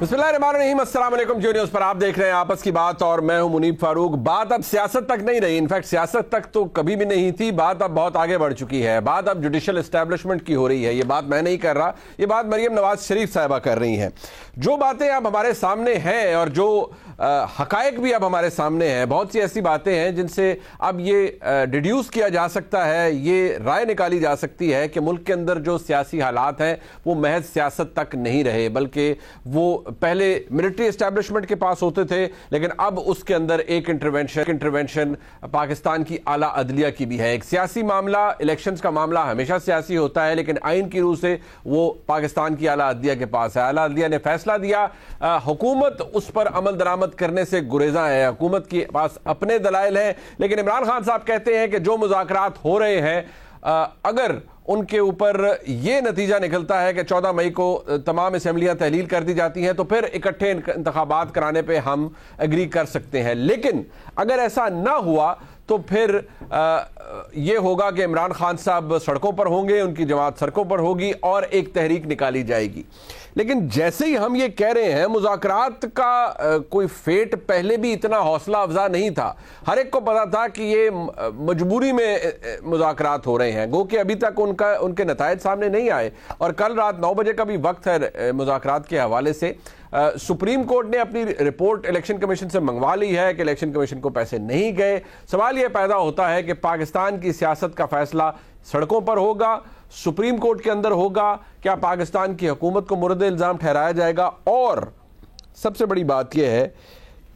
बिस्मिल्लाहिर्रहमानिर्रहीम, अस्सलाम वालेकुम। जियो न्यूज़ पर आप देख रहे हैं आपस की बात और मैं हूं मुनीब फारूक। बात अब सियासत तक नहीं रही, इनफैक्ट सियासत तक तो कभी भी नहीं थी। बात अब बहुत आगे बढ़ चुकी है। बात अब जुडिशल एस्टैब्लिशमेंट की हो रही है। ये बात मैं नहीं कर रहा, ये बात मरियम नवाज शरीफ साहिबा कर रही हैं। जो बातें अब हमारे सामने हैं और जो हकायक भी अब हमारे सामने हैं, बहुत सी ऐसी बातें हैं जिनसे अब ये डिड्यूस किया जा सकता है, ये राय निकाली जा सकती है कि मुल्क के अंदर जो सियासी हालात हैं वो महज सियासत तक नहीं रहे, बल्कि वो पहले मिलिट्री एस्टैब्लिशमेंट के पास होते थे, लेकिन अब उसके अंदर एक इंटरवेंशन पाकिस्तान की आला अदलिया की भी है। एक सियासी मामला, इलेक्शंस का मामला हमेशा सियासी होता है, लेकिन आइन की रूह से वो पाकिस्तान की आला अदलिया के पास है। आला अदलिया ने फैसला दिया, हुकूमत उस पर अमल दरामद करने से गुरेजा है, हुकूमत के पास अपने दलाइल हैं, लेकिन इमरान खान साहब कहते हैं कि जो मुज़ाकरात हो रहे हैं, अगर उनके ऊपर यह नतीजा निकलता है कि 14 मई को तमाम असेंबलियां तहलील कर दी जाती हैं तो फिर इकट्ठे इंतखाबात कराने पे हम एग्री कर सकते हैं। लेकिन अगर ऐसा ना हुआ तो फिर ये होगा कि इमरान खान साहब सड़कों पर होंगे, उनकी जमात सड़कों पर होगी और एक तहरीक निकाली जाएगी। लेकिन जैसे ही हम ये कह रहे हैं, मुज़ाकरात का कोई फेट पहले भी इतना हौसला अफजा नहीं था। हर एक को पता था कि ये मजबूरी में मुज़ाकरात हो रहे हैं, गो कि अभी तक उनके नतायज सामने नहीं आए। और कल रात 9 बजे का भी वक्त है मुज़ाकरात के हवाले से। सुप्रीम कोर्ट ने अपनी रिपोर्ट इलेक्शन कमीशन से मंगवा ली है कि इलेक्शन कमीशन को पैसे नहीं गए। सवाल यह पैदा होता है कि पाकिस्तान की सियासत का फैसला सड़कों पर होगा, सुप्रीम कोर्ट के अंदर होगा, क्या पाकिस्तान की हुकूमत को मुर्द इल्ज़ाम ठहराया जाएगा? और सबसे बड़ी बात यह है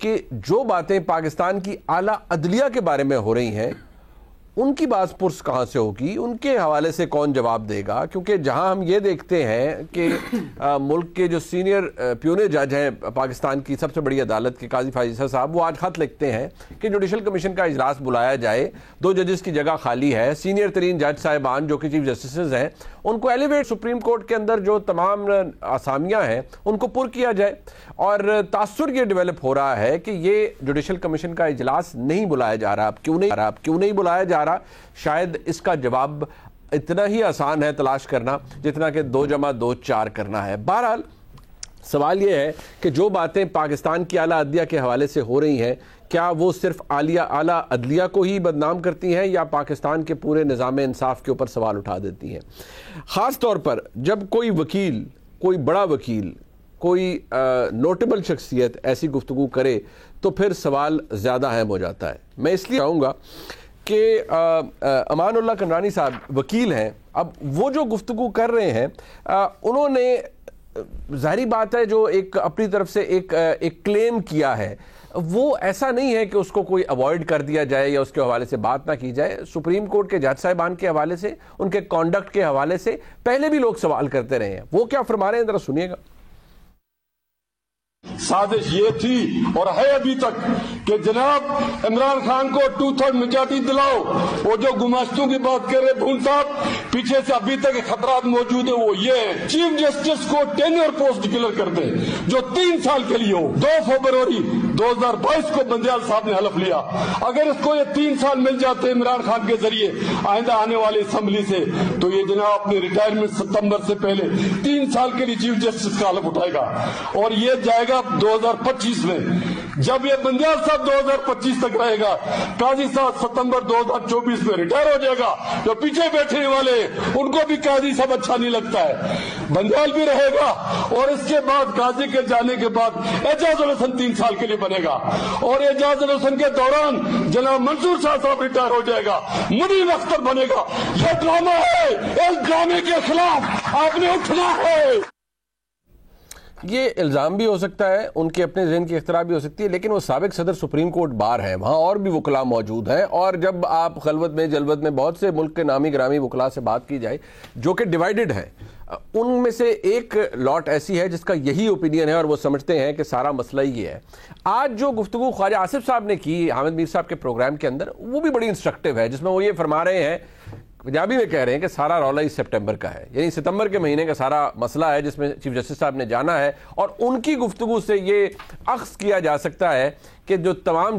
कि जो बातें पाकिस्तान की आला अदलिया के बारे में हो रही हैं, उनकी बात पुरस कहाँ से होगी, उनके हवाले से कौन जवाब देगा? क्योंकि जहाँ हम ये देखते हैं कि मुल्क के जो सीनियर प्यूने जज हैं पाकिस्तान की सबसे बड़ी अदालत के काजी फाजिसा साहब, वो आज खत लिखते हैं कि जुडिशल कमीशन का इजलास बुलाया जाए, 2 जजेस की जगह खाली है, सीनियर तरीन जज साहिबान जो कि चीफ जस्टिस हैं उनको एलिवेट, सुप्रीम कोर्ट के अंदर जो तमाम आसामियाँ हैं उनको पुर किया जाए। और तासुर ये डेवलप हो रहा है कि ये जुडिशल कमीशन का इजलास नहीं बुलाया जा रहा। अब क्यों नहीं बुलाया जा रहा? शायद इसका जवाब इतना ही आसान है तलाश करना जितना कि 2 + 2 4 करना है। बहरहाल सवाल यह है कि जो बातें पाकिस्तान की आला अदलिया के हवाले से हो रही हैं, क्या वो सिर्फ आला अदलिया को ही बदनाम करती हैं या पाकिस्तान के पूरे निज़ाम इंसाफ के ऊपर सवाल उठा देती हैं? ख़ास तौर पर जब कोई वकील, कोई बड़ा वकील, कोई नोटेबल शख्सियत ऐसी गुफ्तगू करे तो फिर सवाल ज़्यादा अहम हो जाता है। मैं इसलिए कहूँगा कि अमानुल्लाह कंडरानी साहब वकील हैं। अब वो जो गुफ्तगू कर रहे हैं, उन्होंने जाहिर बात है जो एक अपनी तरफ से एक क्लेम किया है, वो ऐसा नहीं है कि उसको कोई अवॉइड कर दिया जाए या उसके हवाले से बात ना की जाए। सुप्रीम कोर्ट के जज साहिबान के हवाले से, उनके कॉन्डक्ट के हवाले से पहले भी लोग सवाल करते रहे हैं। वो क्या फरमा रहे हैं, जरा सुनिएगा। साजिश ये थी और है अभी तक कि जनाब इमरान खान को 2/3 मेजॉरिटी दिलाओ। वो जो गुमाश्तों की बात कर रहे भूल साहब, पीछे से अभी तक खतरात मौजूद है। वो ये है, चीफ जस्टिस को टेन्योर पोस्ट डिक्लेयर कर दे जो 3 साल के लिए हो। 2 फरवरी 2022 को बंदियाल साहब ने हलफ लिया। अगर इसको ये 3 साल मिल जाते इमरान खान के जरिए आइंदा आने वाली असेंबली से, तो ये जनाब अपने रिटायरमेंट सितंबर से पहले 3 साल के लिए चीफ जस्टिस का हलफ उठाएगा और ये जाएगा 2025 में। जब ये बंदियाल साहब 2025 तक रहेगा, काजी साहब सितंबर 2024 में रिटायर हो जाएगा। जो पीछे बैठने वाले उनको भी काजी साहब अच्छा नहीं लगता है, बंदियाल भी रहेगा। और इसके बाद काजी के जाने के बाद एजाजुल हसन 3 साल के लिए बनेगा और एजाजुल हसन के दौरान जनाब मंसूर शाह साहब रिटायर हो जाएगा, मुनीर अख्तर बनेगा। यह ड्रामा है, इस ड्रामे के खिलाफ आपने उठना है। ये इल्ज़ाम भी हो सकता है, उनके अपने ज़हन की इख्तरा भी हो सकती है, लेकिन वो साबिक सदर सुप्रीम कोर्ट बार है, वहाँ और भी वकला मौजूद हैं। और जब आप खलवत में जलवत में बहुत से मुल्क के नामी ग्रामी वकला से बात की जाए जो कि डिवाइडेड है, उनमें से एक लॉट ऐसी है जिसका यही ओपिनियन है और वो समझते हैं कि सारा मसला ये है। आज जो गुफ्तगू ख्वाजा आसिफ साहब ने की हामिद मीर साहब के प्रोग्राम के अंदर, वो भी बड़ी इंस्ट्रक्टिव है, जिसमें वो ये फरमा रहे हैं, पंजाबी में कह रहे हैं कि सारा रौला इस सितंबर का है, यानी सितंबर के महीने का सारा मसला है जिसमें चीफ जस्टिस साहब ने जाना है। और उनकी गुफ्तगू से ये अख्स किया जा सकता है कि जो तमाम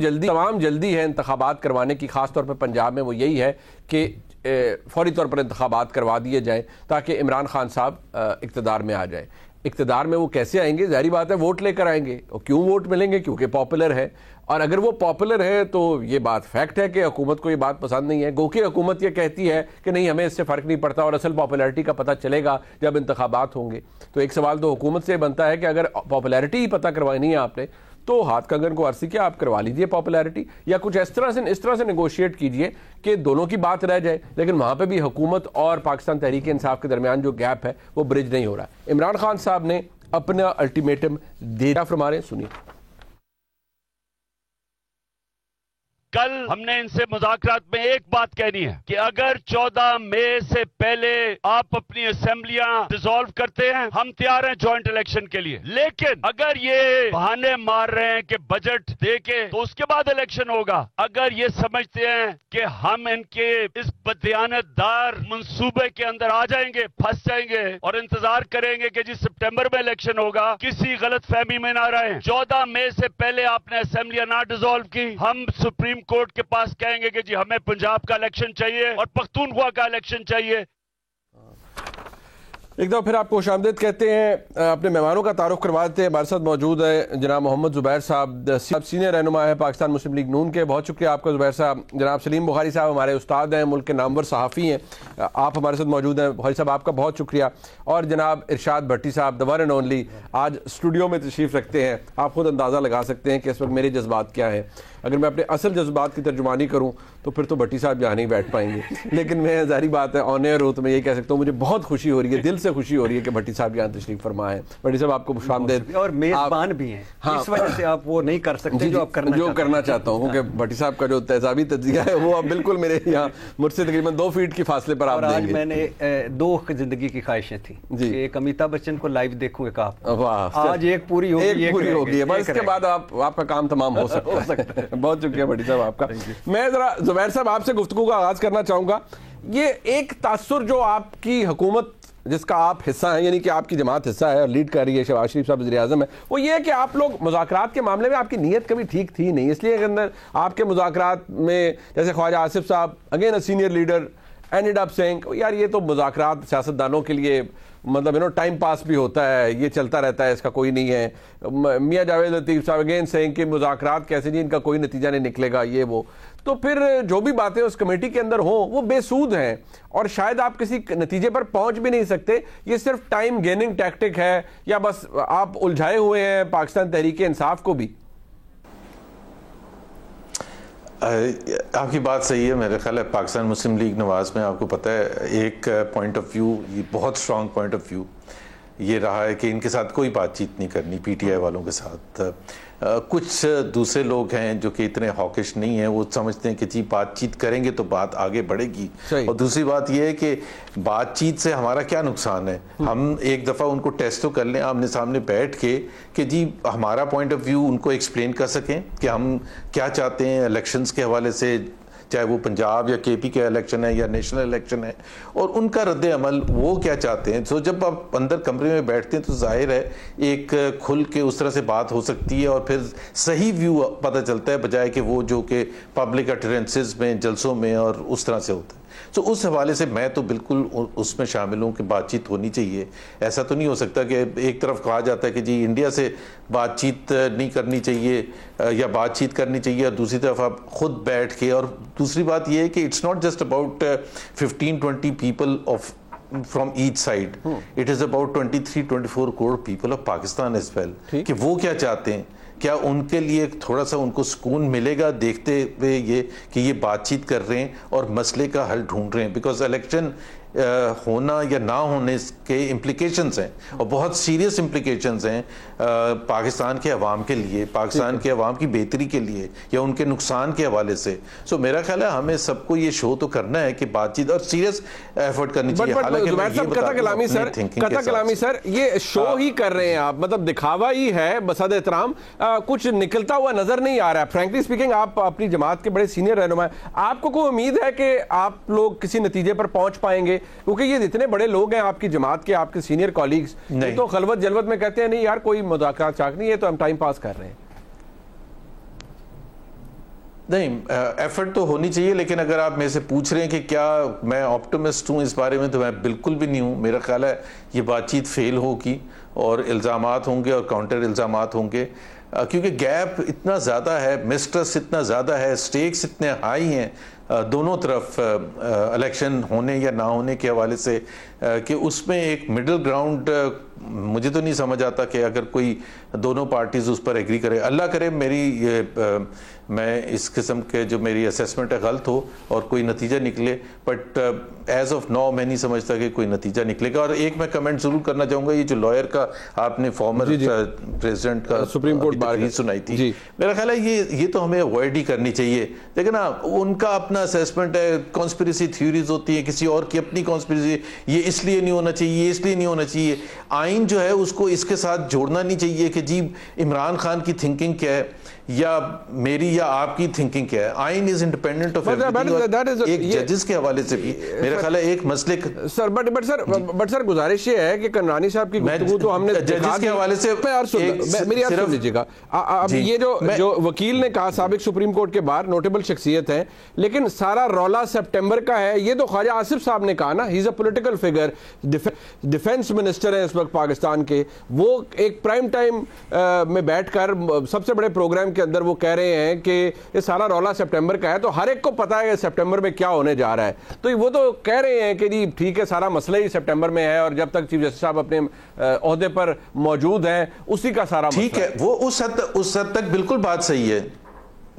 जल्दी है इंतखाबात करवाने की, खासतौर पर पंजाब में, वो यही है कि फौरी तौर पर इंतखाबात करवा दिए जाएँ ताकि इमरान खान साहब इक़्तिदार में आ जाए। इक्तदार में वो कैसे आएंगे? जाहिर बात है वोट लेकर आएंगे। और क्यों वोट मिलेंगे? क्योंकि पॉपुलर है। और अगर वो पॉपुलर है तो ये बात फैक्ट है कि हुकूमत को ये बात पसंद नहीं है। गो कि हुकूमत ये कहती है कि नहीं हमें इससे फ़र्क नहीं पड़ता और असल पॉपुलैरिटी का पता चलेगा जब इंतखाबात होंगे। तो एक सवाल तो हुकूमत से बनता है कि अगर पॉपुलैरिटी ही पता करवानी है आपने तो हाथ कंगन को अर्सी क्या आप करवा लीजिए पॉपुलैरिटी, या कुछ इस तरह से नेगोशिएट कीजिए कि दोनों की बात रह जाए। लेकिन वहां पे भी हुकूमत और पाकिस्तान तहरीक इंसाफ के दरमियान जो गैप है वो ब्रिज नहीं हो रहा। इमरान खान साहब ने अपना अल्टीमेटम दे दिया, फरमा रहे, सुनिए। कल हमने इनसे मुज़ाकरात में एक बात कहनी है कि अगर 14 मई से पहले आप अपनी असेंबलियां डिसॉल्व करते हैं, हम तैयार हैं जॉइंट इलेक्शन के लिए। लेकिन अगर ये बहाने मार रहे हैं कि बजट देके तो उसके बाद इलेक्शन होगा, अगर ये समझते हैं कि हम इनके इस बदयानतदार मंसूबे के अंदर आ जाएंगे, फंस जाएंगे और इंतजार करेंगे कि जी सितंबर में इलेक्शन होगा, किसी गलत फहमी में ना रहे। 14 मई से पहले आपने असेंबलियां ना डिसॉल्व की, हम सुप्रीम कोर्ट के पास कहेंगे कि जी हमें पंजाब का इलेक्शन चाहिए और पख्तूनख्वा का इलेक्शन चाहिए। एक दफा फिर आपको खुशामदीद कहते हैं। अपने मेहमानों का तारुफ करवा देते हैं। हमारे साथ मौजूद है जनाब मोहम्मद जुबैर साहब, सीनियर रहनुमा है पाकिस्तान मुस्लिम लीग नून के। बहुत शुक्रिया आपका जुबैर साहब। जनाब सलीम बुखारी साहब हमारे उस्ताद हैं, मुल्क के नामवर सहाफ़ी हैं, आप हमारे साथ मौजूद हैं। बुखारी साहब आपका बहुत शुक्रिया। और जनाब इरशाद भट्टी साहब, द वन एंड ओनली, आज स्टूडियो में तशरीफ़ रखते हैं। आप खुद अंदाज़ा लगा सकते हैं कि इस वक्त मेरे जज्बात क्या हैं। अगर मैं अपने असल जज्बात की तर्जुमानी करूं तो फिर तो भट्टी साहब यहाँ नहीं बैठ पाएंगे। लेकिन मैं जारी बात है ऑन एयर हो तो मैं ये कह सकता हूँ मुझे बहुत खुशी हो रही है, दिल से खुशी हो रही है कि भट्टी साहब यहाँ तशरीफ फरमा है। भट्टी साहब आपको खुशामदीद। और मेजबान भी हैं। हाँ, इस वजह से आप वो नहीं कर सकते जो आप करना चाहता हूँ, क्योंकि भट्टी साहब का जो तेजाबी तज्जिया है वो अब बिल्कुल मेरे यहाँ मुझसे तकरीबन 2 फीट की फासले पर आप देंगे। आज मैंने 2 जिंदगी की ख्वाहिशें थी कि एक अमिताभ बच्चन को लाइव देखूं, एक आप। आज एक पूरी होगी, बस इसके बाद आपका काम तमाम हो सकता है। बहुत शुक्रिया भट्टी साहब आपका। मैं जरा जुबैर साहब आपसे गुफ्तगू का आगाज करना चाहूंगा। ये एक तासुर जो आपकी हुकूमत जिसका आप हिस्सा हैं, यानी कि आपकी जमात हिस्सा है और लीड कर रही है, शहबाज शरीफ साहब वज़ीर आज़म है, वो ये है कि आप लोग मुज़ाकरात के मामले में आपकी नीयत कभी ठीक थी नहीं। इसलिए के अंदर आपके मुज़ाकरात में जैसे ख्वाजा आसिफ साहब, again a senior leader, ended up saying यार ये तो मुज़ाकरात सियासतदानों के लिए मतलब टाइम पास भी होता है, ये चलता रहता है, इसका कोई नहीं है। मियां जावेद लतीफ़ साहब अगेन सेइंग कि मुज़ाकरात कैसे जी, इनका कोई नतीजा नहीं निकलेगा, ये वो। तो फिर जो भी बातें उस कमेटी के अंदर हों वो बेसूद हैं और शायद आप किसी नतीजे पर पहुंच भी नहीं सकते। ये सिर्फ टाइम गेनिंग टैक्टिक है या बस आप उलझाए हुए हैं पाकिस्तान तहरीक इंसाफ को भी? आपकी बात सही है। मेरे ख्याल है पाकिस्तान मुस्लिम लीग नवाज में आपको पता है एक पॉइंट ऑफ व्यू, ये बहुत स्ट्रॉन्ग पॉइंट ऑफ व्यू ये रहा है कि इनके साथ कोई बातचीत नहीं करनी, पीटीआई वालों के साथ। कुछ दूसरे लोग हैं जो कि इतने हॉकिश नहीं हैं, वो समझते हैं कि जी बातचीत करेंगे तो बात आगे बढ़ेगी। और दूसरी बात ये है कि बातचीत से हमारा क्या नुकसान है, हम एक दफ़ा उनको टेस्ट तो कर लें आमने सामने बैठ के कि जी हमारा पॉइंट ऑफ व्यू उनको एक्सप्लेन कर सकें कि हम क्या चाहते हैं इलेक्शंस के हवाले से, चाहे वो पंजाब या केपी का इलेक्शन है या नेशनल इलेक्शन है, और उनका रद्द अमल वो क्या चाहते हैं। तो जब आप अंदर कमरे में बैठते हैं तो जाहिर है एक खुल के उस तरह से बात हो सकती है और फिर सही व्यू पता चलता है, बजाय कि वो जो कि पब्लिक अटरेंसेस में, जलसों में और उस तरह से होता है। तो उस हवाले से मैं तो बिल्कुल उसमें शामिल हूँ कि बातचीत होनी चाहिए। ऐसा तो नहीं हो सकता कि एक तरफ कहा जाता है कि जी इंडिया से बातचीत नहीं करनी चाहिए या बातचीत करनी चाहिए, और दूसरी तरफ आप खुद बैठ के। और दूसरी बात यह है कि it's not just about 15-20 people of from each side, it is about 23-24 crore people of Pakistan as well, कि वो क्या चाहते हैं, क्या उनके लिए थोड़ा सा उनको सुकून मिलेगा देखते हुए ये कि ये बातचीत कर रहे हैं और मसले का हल ढूंढ रहे हैं। बिकॉज इलेक्शन होना या ना होने के इम्प्लिकेशंस हैं और बहुत सीरियस इम्प्लिकेशंस हैं पाकिस्तान के अवाम के लिए, पाकिस्तान के अवाम की बेहतरी के लिए या उनके नुकसान के हवाले से। सो मेरा ख्याल है हमें सबको ये शो तो करना है कि बातचीत और सीरियस एफर्ट करनी चाहिए। कता कलामी सर ये शो ही कर रहे हैं आप, मतलब दिखावा ही है बसद एहतराम, कुछ निकलता हुआ नजर नहीं आ रहा है। फ्रैंकली स्पीकिंग आप अपनी जमात के बड़े सीनियर रहनुमा हैं, आपको कोई उम्मीद है कि आप लोग किसी नतीजे पर पहुंच पाएंगे? क्योंकि ये जितने बड़े लोग हैं आपकी जमात के, आपके सीनियर कॉलीग्स, तो खलवत जलवत में कहते हैं नहीं यार कोई मुज़ाकरात चाक नहीं है, तो हम टाइम पास कर रहे हैं। नहीं, एफर्ट तो होनी चाहिए, लेकिन अगर आप मेरे से पूछ रहे हैं कि क्या मैं ऑप्टिमिस्ट हूं इस बारे में, तो मैं बिल्कुल भी नहीं हूं। मेरा ख्याल है ये बातचीत फेल होगी और इल्ज़ामात होंगे और काउंटर इल्ज़ामात होंगे, क्योंकि गैप इतना ज़्यादा है, मिसट्रस्ट इतना ज़्यादा है, स्टेक्स इतने हाई हैं दोनों तरफ इलेक्शन होने या ना होने के हवाले से, कि उसमें एक मिडिल ग्राउंड मुझे तो नहीं समझ आता कि अगर कोई दोनों पार्टीज उस पर एग्री करे। अल्लाह करे मैं इस किस्म के जो मेरी असेसमेंट है गलत हो और कोई नतीजा निकले, बट एज ऑफ नाउ मैं नहीं समझता कि कोई नतीजा निकलेगा। और एक मैं कमेंट जरूर करना चाहूँगा, ये जो लॉयर का आपने फॉर्मर प्रेसिडेंट का सुप्रीम कोर्ट बार सुनाई थी, मेरा ख्याल है ये तो हमें अवॉइड ही करनी चाहिए। लेकिन ना उनका अपना असेसमेंट है, कॉन्स्पिरेसी थ्योरीज होती है, किसी और की अपनी कॉन्स्पिरेसी, ये इसलिए नहीं होना चाहिए, ये इसलिए नहीं होना चाहिए। आइन जो है उसको इसके साथ जोड़ना नहीं चाहिए कि जी इमरान खान की थिंकिंग क्या है या मेरी या आपकी थिंकिंग क्या है। आइन इज इंडिपेंडेंट ऑफ एवरीथिंग। एक जजेस के हवाले से भी मेरा ख्याल है एक मसले सर बट सर गुजारिश ये है कि करनानी साहब की गुफ्तगू तो हमने जजेस के हवाले से मेरी याद सुन लीजिएगा। अब ये जो वकील ने कहा साबिक सुप्रीम कोर्ट के बाहर नोटेबल शख्सियत है, लेकिन सारा रौला सितंबर का है। ये तो ख्वाजा आसिफ साहब ने कहा ना, he is a political figure, defence minister है इस वक्त पाकिस्तान के। वो एक प्राइम टाइम में बैठकर सबसे बड़े प्रोग्राम के अंदर वो कह रहे हैं कि ये सारा रौला सितंबर का है, तो हर एक को पता है कि सितंबर में क्या होने जा रहा है। तो वो तो कह रहे हैं कि जी ठीक है, सारा मसला ही सितंबर में है और जब तक चीफ जस्टिस साहब अपने ओहदे पर मौजूद हैं उसी का सारा ठीक है। वो उस हद तक बिल्कुल बात सही है,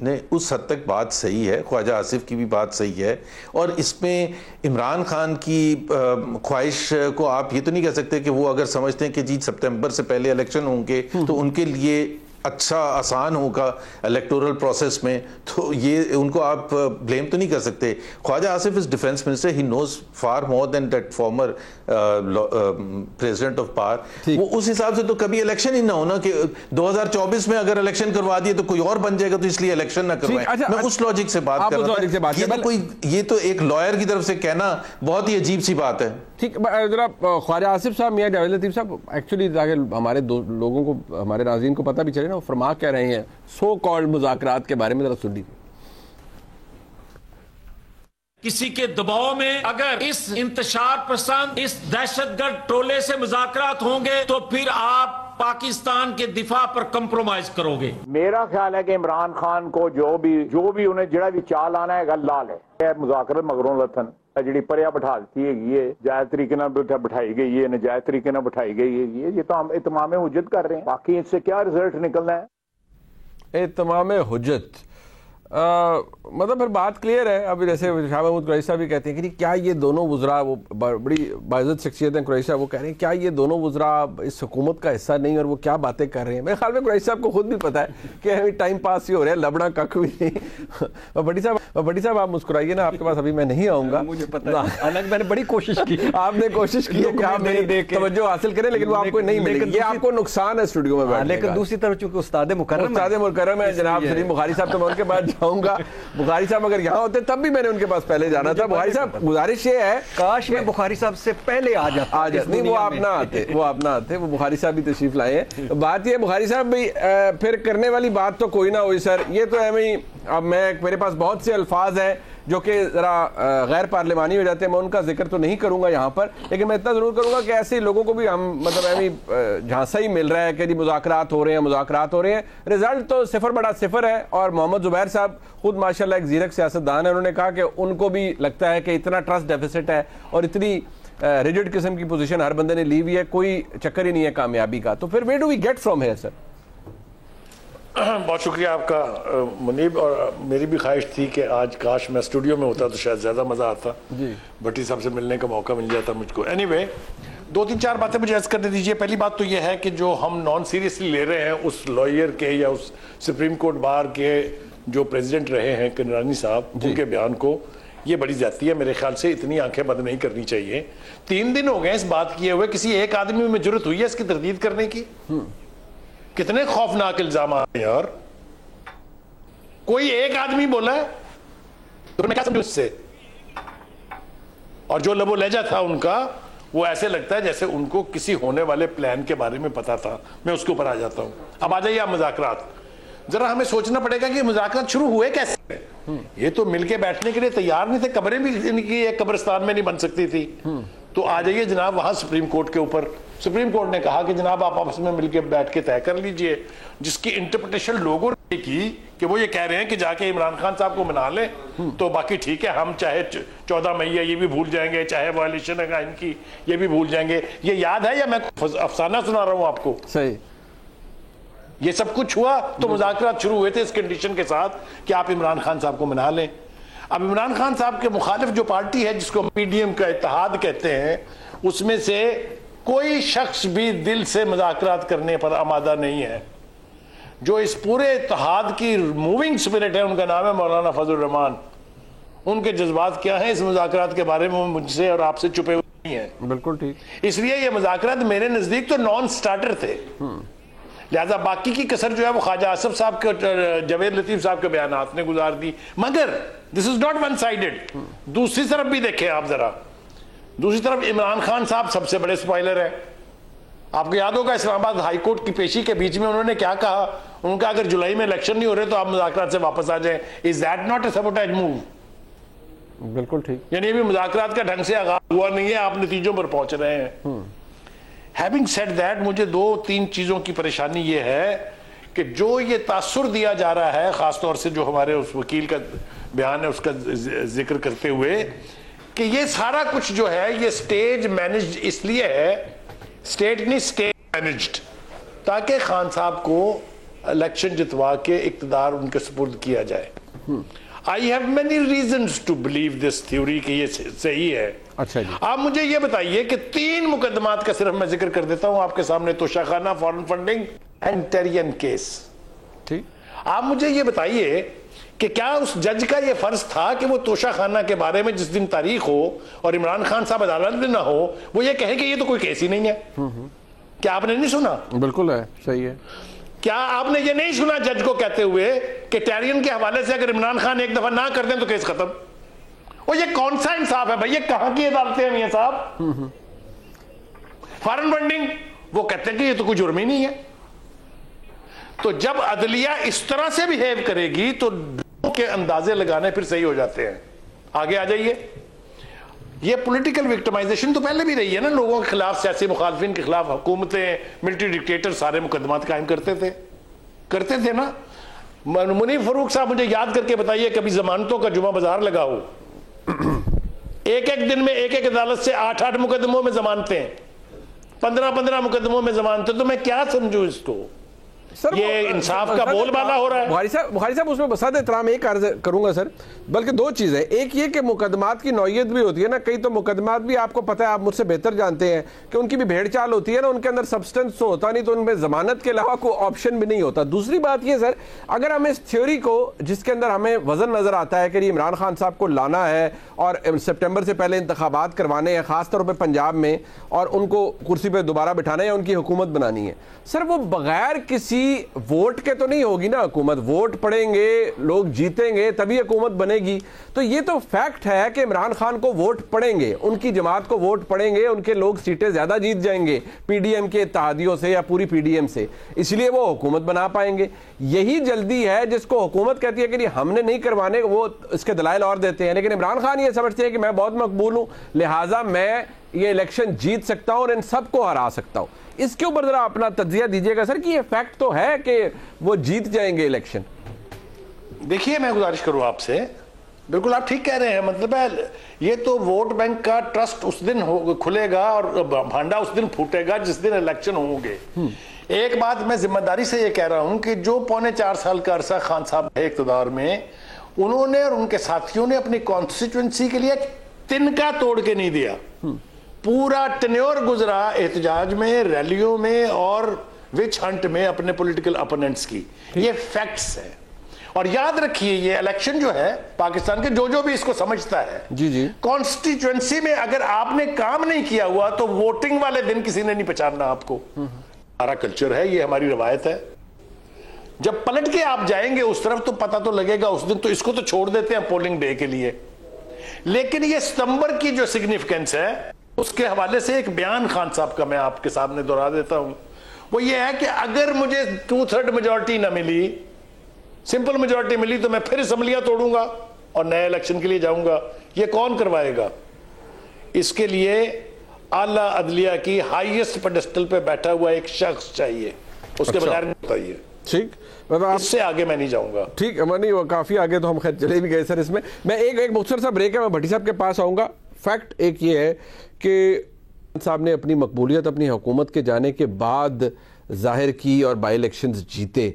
नहीं उस हद तक बात सही है, ख्वाजा आसिफ की भी बात सही है। और इसमें इमरान खान की ख्वाहिश को आप ये तो नहीं कह सकते कि वो अगर समझते हैं कि जी सितंबर से पहले इलेक्शन होंगे तो उनके लिए अच्छा आसान होगा इलेक्टोरल प्रोसेस में, तो ये उनको आप ब्लेम तो नहीं कर सकते। Khawaja Asif is defence minister, he knows far more than that former president of power. वो उस हिसाब से तो कभी इलेक्शन ही ना होना कि 2024 में अगर इलेक्शन करवा दिए तो कोई और बन जाएगा तो इसलिए इलेक्शन ना करवाएं। अच्छा, मैं उस लॉजिक से बात कर रहा था। ये तो एक लॉयर की तरफ से कहना बहुत ही अजीब सी बात है। ठीक, जरा ख्वाजा आसिफ साहब, मियां जावेद लतीफ साहब, एक्चुअली हमारे लोगों को, हमारे नाज़रीन को पता भी चले ना, वो फरमा कह रहे हैं सो कॉल्ड मुज़ाकरात के बारे में, जरा सुन लीजिए। किसी के दबाव में अगर इस इंतशार पसंद, इस दहशतगर्द टोले से मुज़ाकरात होंगे तो फिर आप पाकिस्तान के दिफा पर कंप्रोमाइज करोगे। मेरा ख्याल है कि इमरान खान को जो भी उन्हें जड़ा भी चाल आना है गल ला ले। मुज़ाकरात मगरों लथन जी परिया बिठा दी है, जायज तरीके बिठाई गई है, नजायज तरीके बिठाई गई है, ये तो हम इत्माम हुज्जत कर रहे हैं। बाकी इससे क्या रिजल्ट निकलना है? इत्माम हुज्जत मतलब फिर बात क्लियर है। अभी जैसे शाह महमूद कुरैशी साहब भी कहते हैं कि क्या ये दोनों वुज़रा, वो बड़ी बाइज़्ज़त शख्सियत हैं कुरैशी साहब, वो कह रहे हैं क्या ये दोनों वुज़रा इस हुकूमत का हिस्सा नहीं, और वो क्या बातें कर रहे हैं। मेरे ख्याल में कुरैशी साहब को खुद भी पता है कि हमें टाइम पास ही हो रहा है, लबड़ा कख भी नहीं। बड़ी साहब आप मुस्कुराइए ना, आपके पास अभी मैं नहीं आऊँगा, मुझे पता है, हालांकि मैंने बड़ी कोशिश की। आपने कोशिश की है कि आप मेरी तवज्जो हासिल करें, लेकिन वो आपको नहीं मिलेगी, ये आपको नुकसान है स्टूडियो में बैठने का। लेकिन दूसरी तरफ चूंकि उस्ताद मुकर्रम है जनाब सलीम बुखारी साहब, तो मैं उनके पास जाऊँगा। बुखारी साहब अगर यहाँ होते तब भी मैंने उनके पास पहले जाना था। बुखारी साहब, गुजारिश ये है, काश मैं बुखारी साहब से पहले आ जाता। नहीं, वो आप ना आते, वो बुखारी साहब भी तशरीफ लाए हैं। बात ये, बुखारी साहब भी फिर करने वाली बात तो कोई ना हुई सर, ये तो है ही। अब मेरे पास बहुत से अल्फाज हैं जो कि ज़रा गैर पार्लिमानी हो जाते हैं, मैं उनका जिक्र तो नहीं करूंगा यहाँ पर, लेकिन मैं इतना ज़रूर करूंगा कि ऐसे लोगों को भी हम मतलब झांसा ही मिल रहा है कि जी मुज़ाकरात हो रहे हैं। रिजल्ट तो 0/0 है। और मोहम्मद जुबैर साहब खुद माशाल्लाह एक ज़ीरक सियासतदान है, उन्होंने कहा कि उनको भी लगता है कि इतना ट्रस्ट डेफिसिट है और इतनी रिजिड किस्म की पोजीशन हर बंदे ने ली हुई है, कोई चक्कर ही नहीं है कामयाबी का। तो फिर where do we get from here sir? बहुत शुक्रिया आपका मुनीब, और मेरी भी ख्वाहिश थी कि आज काश मैं स्टूडियो में होता तो शायद ज़्यादा मज़ा आता जी, भट्टी साहब से मिलने का मौका मिल जाता मुझको। एनीवे, 2-3-4 बातें मुझे अर्ज करने दीजिए। पहली बात तो यह है कि जो हम नॉन सीरियसली ले रहे हैं उस लॉयर के या उस सुप्रीम कोर्ट बार के जो प्रेसिडेंट रहे हैं करनानी साहब, उनके बयान को, ये बड़ी ज्यादती है मेरे ख्याल से। इतनी आंखें बंद नहीं करनी चाहिए। 3 दिन हो गए इस बात किए हुए, किसी एक आदमी में जरूरत हुई है इसकी तरदीद करने की? कितने खौफनाक इल्जाम है यार। कोई एक आदमी बोला है तो मैं क्या समझूं इससे? और जो लबो लहजा था उनका, वो ऐसे लगता है जैसे उनको किसी होने वाले प्लान के बारे में पता था। मैं उसके ऊपर आ जाता हूं। अब आ जाइए आप मुज़ाकरात। जरा हमें सोचना पड़ेगा कि मुज़ाकरात शुरू हुए कैसे। ये तो मिलके बैठने के लिए तैयार नहीं थे, कब्रें भी इनकी एक कब्रिस्तान में नहीं बन सकती थी। तो आ जाइए जनाब वहां सुप्रीम कोर्ट के ऊपर सुप्रीम कोर्ट ने कहा कि जनाब आप आपस में मिलकर बैठ के तय कर लीजिए, जिसकी इंटरप्रिटेशन लोगों ने की कि वो ये कह रहे हैं कि जाके इमरान खान साहब को मना ले तो बाकी ठीक है, हम चाहे 14 मई है ये भी भूल जाएंगे, चाहे वायलेशन है इनकी ये भी भूल जाएंगे। ये याद है या मैं अफसाना सुना रहा हूं आपको? सही, ये सब कुछ हुआ तो मुज़ाकरात शुरू हुए थे इस कंडीशन के साथ कि आप इमरान खान साहब को मना लें। अब इमरान खान साहब के मुखालिफ जो पार्टी है जिसको पीडीएम का इत्तेहाद कहते हैं, उसमें से कोई शख्स भी दिल से मुज़ाकरात करने पर आमादा नहीं है। जो इस पूरे इत्तेहाद की मूविंग स्पिरिट है उनका नाम है मौलाना फजल रहमान। उनके जज्बात क्या हैं इस मुज़ाकरात के बारे में मुझसे और आपसे छुपे हुए नहीं है। बिल्कुल ठीक। इसलिए ये मुज़ाकरात मेरे नजदीक तो नॉन स्टार्टर थे। लिहाजा बाकी की कसर जो है वो ख्वाजा आसिफ साहब के, जवेद लतीफ साहब के बयानात ने गुजार दी। मगर this is not one sided. दूसरी तरफ भी देखें आप जरा, दूसरी तरफ इमरान खान साहब सबसे बड़े स्पॉइलर है। आपको याद होगा इस्लामाबाद हाई कोर्ट की पेशी के बीच में उन्होंने क्या कहा? उनका अगर जुलाई में इलेक्शन नहीं हो रहे तो आप मुज़ाकरात से वापस आ जाएं। Is that not a sabotage move? बिल्कुल ठीक। यानी अभी मुज़ाकरात का ढंग से आगाज हुआ नहीं है, आप नतीजों पर पहुंच रहे हैं। हैविंग सेड दैट, मुझे 2-3 चीजों की परेशानी ये है कि जो ये तासुर दिया जा रहा है, खासतौर से जो हमारे उस वकील का बयान है उसका जिक्र करते हुए, कि ये सारा कुछ जो है ये स्टेज मैनेज्ड इसलिए है, स्टेट नहीं स्टेज मैनेज्ड, ताकि खान साहब को इलेक्शन जितवा के इक्तदार उनके सुपुर्द किया जाए। I have many reasons to believe this theory कि ये सही है। अच्छा जी। आप मुझे ये बताइए कि 3 मुकदमात का सिर्फ मैं जिक्र कर देता हूं आपके सामने, Toshakhana, foreign funding and Tyrian case. ठीक। आप मुझे ये बताइए कि क्या उस जज का ये फर्ज था कि वो तोशाखाना के बारे में जिस दिन तारीख हो और इमरान खान साहब अदालत में ना हो, वो ये कहे कि ये तो कोई केस ही नहीं है? क्या आपने नहीं सुना? बिल्कुल है, सही है। क्या आपने ये नहीं सुना जज को कहते हुए कि टेरियन के हवाले से अगर इमरान खान एक दफा ना कर दें तो केस खत्म? और ये कौन सा इंसाफ है भाई? ये कहां की अदालतें हैं मियां साहब? फॉरेन फंडिंग, वो कहते हैं कि ये तो कोई जुर्म ही नहीं है। तो जब अदलिया इस तरह से बिहेव करेगी तो के अंदाजे लगाने फिर सही हो जाते हैं। आगे आ जाइए। ये पॉलिटिकल विक्टिमाइजेशन तो पहले भी रही है ना, लोगों के खिलाफ, सियासी मुखालफिन के खिलाफ हुकूमतें, मिलिट्री डिक्टेटर सारे मुकदमात कायम करते थे ना। मुनीब फरूक साहब मुझे याद करके बताइए कभी जमानतों का जुमा बाजार लगा हो? एक दिन में एक अदालत से 8-8 मुकदमों में जमानतें, 15-15 मुकदमों में जमानतें, तो मैं क्या समझूं इसको? सर ये इंसाफ का बोलबाला हो रहा है। बुखारी साहब उसमें बसात एहतराम एक अर्ज करूंगा सर, बल्कि 2 चीजें। एक ये कि मुकदमात की नौयत भी होती है ना, कई तो मुकदमात भी आपको पता है, आप मुझसे बेहतर जानते हैं कि उनकी भी भेड़ चाल होती है ना, उनके अंदर सब्सटेंस तो होता नहीं, तो उनमें जमानत के अलावा कोई ऑप्शन भी नहीं होता। दूसरी बात ये सर, अगर हम इस थ्योरी को, जिसके अंदर हमें वजन नजर आता है कि इमरान खान साहब को लाना है और सितंबर से पहले इंतखाबात करवाने हैं, खासतौर पर पंजाब में, और उनको कुर्सी पर दोबारा बिठाना है या उनकी हुकूमत बनानी है, सर वो बगैर किसी वोट के तो नहीं होगी ना हुकूमत। वोट पड़ेंगे, लोग जीतेंगे, तभी हुकूमत बनेगी। तो ये तो फैक्ट है कि इमरान खान को वोट पड़ेंगे, उनकी जमात को वोट पड़ेंगे, उनके लोग सीटें ज्यादा जीत जाएंगे पीडीएम के इत्तेहादियों से या पूरी पीडीएम से, इसलिए वो हुकूमत बना पाएंगे। यही जल्दी है जिसको हुकूमत कहती है कि हमने नहीं करवाने, वो इसके दलाइल और देते हैं। लेकिन इमरान खान ये समझते हैं कि मैं बहुत मकबूल हूं, लिहाजा मैं ये इलेक्शन जीत सकता हूं और इन सबको हरा सकता हूं। इसके ऊपर जरा अपना तज्जिया दीजिएगा सर कि ये फैक्ट तो है कि वो जीत जाएंगे इलेक्शन। देखिए, मैं गुजारिश करूं आपसे, बिल्कुल आप ठीक कह रहे हैं। मतलब है ये तो वोट बैंक का ट्रस्ट उस दिन खुलेगा और भांडा उस दिन फूटेगा जिस दिन इलेक्शन होंगे। एक बात मैं जिम्मेदारी से ये कह रहा हूं कि जो 4.25 साल का अरसा खान साहब है इक़्तिदार में, उन्होंने और उनके साथियों ने अपनी कॉन्स्टिट्यूंसी के लिए तिनका तोड़ के नहीं दिया। पूरा टेन्योर गुजरा एहतजाज में, रैलियों में और विच हंट में अपने पॉलिटिकल अपोनेंट्स की। ये फैक्ट्स है। और याद रखिए, ये इलेक्शन जो है पाकिस्तान के, जो भी इसको समझता है, जी कॉन्स्टिट्यूएंसी में अगर आपने काम नहीं किया हुआ तो वोटिंग वाले दिन किसी ने नहीं पहचानना आपको। हमारा कल्चर है, ये हमारी रवायत है। जब पलट के आप जाएंगे उस तरफ तो पता तो लगेगा उस दिन। तो इसको तो छोड़ देते हैं पोलिंग डे के लिए, लेकिन ये सितंबर की जो सिग्निफिकेंस है उसके हवाले से एक बयान खान साहब का मैं आपके सामने दोहरा देता हूं। वो ये है कि अगर मुझे 2/3 मेजॉरिटी ना मिली, सिंपल मेजॉरिटी मिली, तो मैं फिर असम्बलियां तोड़ूंगा और नए इलेक्शन के लिए जाऊंगा। ये कौन करवाएगा? इसके लिए आला अदलिया की हाईएस्ट पेडेस्टल पे बैठा हुआ एक शख्स चाहिए, उसके बगैर नहीं होता ये। ठीक, मतलब इससे आगे मैं नहीं जाऊंगा। ठीक, नहीं वो काफी आगे तो हम खैर चले भी गए सर। इसमें मैं एक मुख्तसर सा ब्रेक है, मैं भट्टी साहब के पास आऊंगा। फैक्ट एक ये है कि साहब ने अपनी मकबूलियत अपनी हुकूमत के जाने के बाद जाहिर की और बाई इलेक्शंस जीते।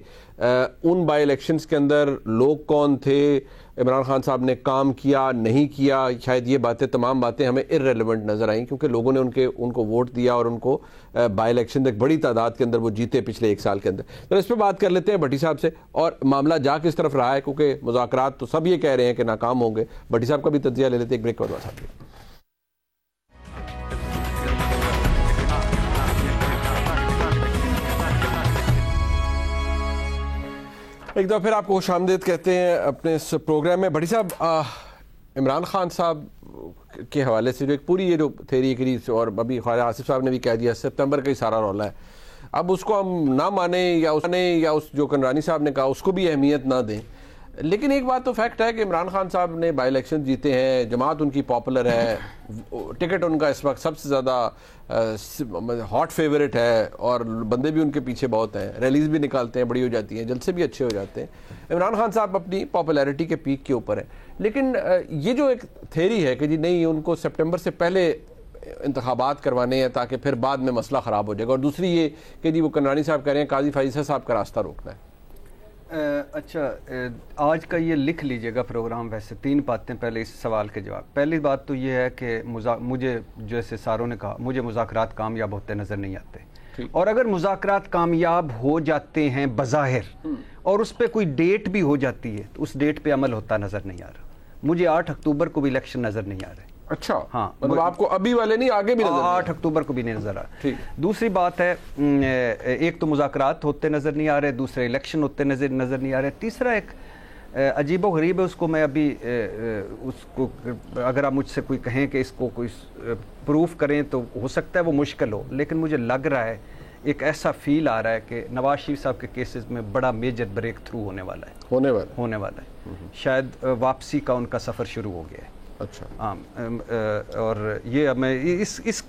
उन बाई इलेक्शंस के अंदर लोग कौन थे, इमरान खान साहब ने काम किया नहीं किया, शायद ये बातें तमाम बातें हमें इररेलेवेंट नज़र आई, क्योंकि लोगों ने उनको वोट दिया और उनको बाई इलेक्शन एक बड़ी तादाद के अंदर वो जीते पिछले 1 साल के अंदर। तो इस पर बात कर लेते हैं भट्टी साहब से, और मामला जा किस तरफ रहा है, क्योंकि मुज़ाकरात तो सब ये कह रहे हैं कि नाकाम होंगे। भट्टी साहब का भी तज्जिया ले लेते हैं, एक ब्रेक के बाद साहब। एक दफ़ा फिर आपको खुशामदीद कहते हैं अपने इस प्रोग्राम में। भट्टी साहब, इमरान खान साहब के हवाले से जो एक पूरी ये जो थेरी करी, और अभी ख्वाजा आसिफ साहब ने भी कह दिया सितंबर का ही सारा रौला है, अब उसको हम ना माने या उस जो कंडरानी साहब ने कहा उसको भी अहमियत ना दें, लेकिन एक बात तो फैक्ट है कि इमरान खान साहब ने बाई इलेक्शन जीते हैं, जमात उनकी पॉपुलर है, टिकट उनका इस वक्त सबसे ज़्यादा हॉट फेवरेट है, और बंदे भी उनके पीछे बहुत हैं, रैलीज भी निकालते हैं, बड़ी हो जाती हैं, जलसे भी अच्छे हो जाते हैं। इमरान खान साहब अपनी पॉपुलैरिटी के पीक के ऊपर है, लेकिन ये जो एक थेरी है कि जी नहीं, उनको सितंबर से पहले इंतखाबात करवाने हैं ताकि फिर बाद में मसला ख़राब हो जाएगा, और दूसरी ये कि जी वो कंडरानी साहब कह रहे हैं काजी फैज़ल साहब का रास्ता रोकना है। अच्छा, आज का ये लिख लीजिएगा प्रोग्राम। वैसे 3 बातें पहले इस सवाल के जवाब। पहली बात तो ये है कि मुझे, जैसे सारों ने कहा, मुझे मुज़ाकरात कामयाब होते नज़र नहीं आते, और अगर मुज़ाकरात कामयाब हो जाते हैं बज़ाहिर और उस पर कोई डेट भी हो जाती है तो उस डेट पे अमल होता नज़र नहीं आ रहा। मुझे 8 अक्टूबर को भी इलेक्शन नज़र नहीं आ रहे। अच्छा, हाँ, मतलब आपको अभी वाले नहीं, आगे भी नजर 8 अक्टूबर को भी नहीं नजर आ रहा। दूसरी बात है, एक तो मुज़ाकरात होते नजर नहीं आ रहे, दूसरे इलेक्शन होते नजर नहीं आ रहे, तीसरा एक अजीबो गरीब है, उसको मैं अभी उसको अगर आप मुझसे कोई कहें कि इसको कोई प्रूफ करें तो हो सकता है वो मुश्किल हो, लेकिन मुझे लग रहा है, एक ऐसा फील आ रहा है कि नवाज शरीफ साहब के केसेस में बड़ा मेजर ब्रेक थ्रू होने वाला है। शायद वापसी का उनका सफ़र शुरू हो गया है। अच्छा, और ये मैं इस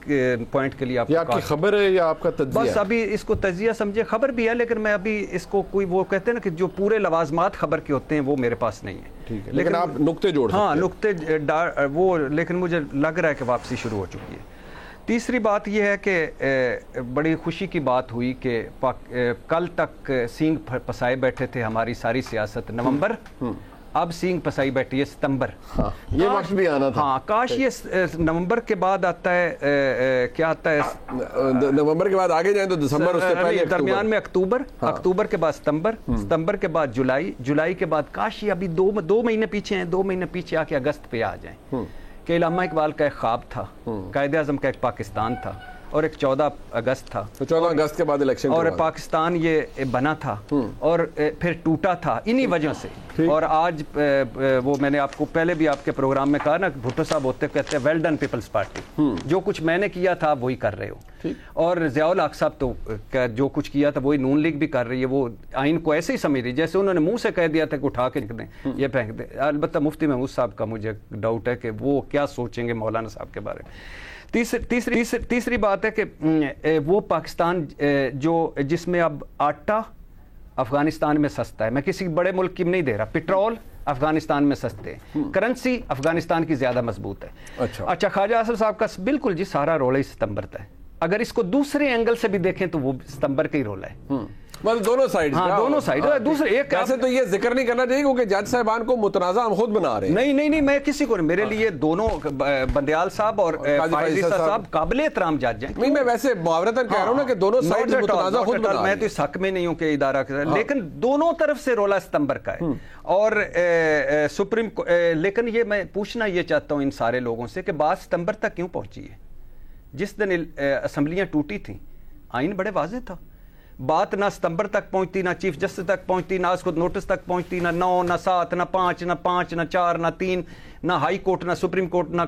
पॉइंट के लिए आपकी खबर है या आपका तज्जिया? बस अभी इसको तज्जिया समझे, खबर भी है, लेकिन मैं अभी इसको कोई, वो कहते हैं ना कि जो पूरे लवाजमात खबर के होते हैं वो मेरे पास नहीं है। ठीक है, लेकिन आप नुक्ते जोड़ सकते हैं। हाँ, नुक्ते वो, लेकिन मुझे लग रहा है कि वापसी शुरू हो चुकी है। तीसरी बात यह है कि बड़ी खुशी की बात हुई कि कल तक सींग फंसाए बैठे थे हमारी सारी सियासत नवंबर, अब सींग फंसाई बैठी है सितंबर। हाँ, ये वक्त भी आना था। हाँ, काश ये नवंबर के बाद आता है, क्या आता है, नवंबर के बाद आगे जाए तो दिसंबर, उसके पहले दरमियान में अक्टूबर, हाँ। अक्टूबर के बाद सितंबर, सितंबर के बाद जुलाई, जुलाई के बाद काश ये अभी 2 महीने पीछे हैं, 2 महीने पीछे आके अगस्त पे आ जाए कि इलामा इकबाल का एक ख्वाब था, कायदे आज़म का एक पाकिस्तान था, और एक 14 अगस्त था, तो 14 अगस्त के बाद इलेक्शन, और पाकिस्तान ये बना था और फिर टूटा था इन्हीं वजह से। और आज वो मैंने आपको पहले भी आपके प्रोग्राम में कहा ना, भुट्टो साहब होते कहते हैं वेल डन पीपल्स पार्टी, जो कुछ मैंने किया था आप वही कर रहे हो, और ज़ियाउल हक साहब तो जो कुछ किया था वही नून लीग भी कर रही है। वो आइन को ऐसे ही समझ रही जैसे उन्होंने मुंह से कह दिया था कि उठा के रख दें, ये फेंक दें। अलबत्ता मुफ्ती महमूद साहब का मुझे डाउट है कि वो क्या सोचेंगे मौलाना साहब के बारे में। तीसरी बात है कि वो पाकिस्तान जो जिसमें अब आटा अफगानिस्तान में सस्ता है, मैं किसी बड़े मुल्क की नहीं दे रहा, पेट्रोल अफगानिस्तान में सस्ते हैं, करेंसी अफगानिस्तान की ज्यादा मजबूत है। अच्छा, ख्वाजा आसिफ साहब का बिल्कुल जी सारा रोल है सितंबर तक। अगर इसको दूसरे एंगल से भी देखें तो वो सितंबर का ही रोल है, मतलब दोनों साइड। हाँ, दोनों साइड। दूसरे एक ऐसे तो ये जिक्र नहीं करना चाहिए क्योंकि जज साहबान को मुतनाज़ा हम खुद बना रहे हैं। नहीं, मैं किसी को, मेरे लिए दोनों बंदियाल साहब और साहब काबिल एहतराम जज हैं। नहीं, मैं वैसे मुआवरतन कह रहा हूं ना कि दोनों साइड से मुतनाज़ा खुद बना रहे हैं। मैं तो इस हक में नहीं हूं कि इदारा, लेकिन दोनों तरफ से रोला सितंबर का है। और सुप्रीम, लेकिन ये मैं पूछना ये चाहता हूं इन सारे लोगों से कि बात सितंबर तक क्यों पहुंची है? जिस दिन असम्बलियां टूटी थी आइन बड़े वाज़ेह था, बात ना सितंबर तक पहुंचती, ना चीफ जस्टिस तक पहुंचती, ना उसको नोटिस तक पहुंचती, ना 9, ना 7, ना 5, ना 4, ना 3, ना हाई कोर्ट, ना सुप्रीम कोर्ट, ना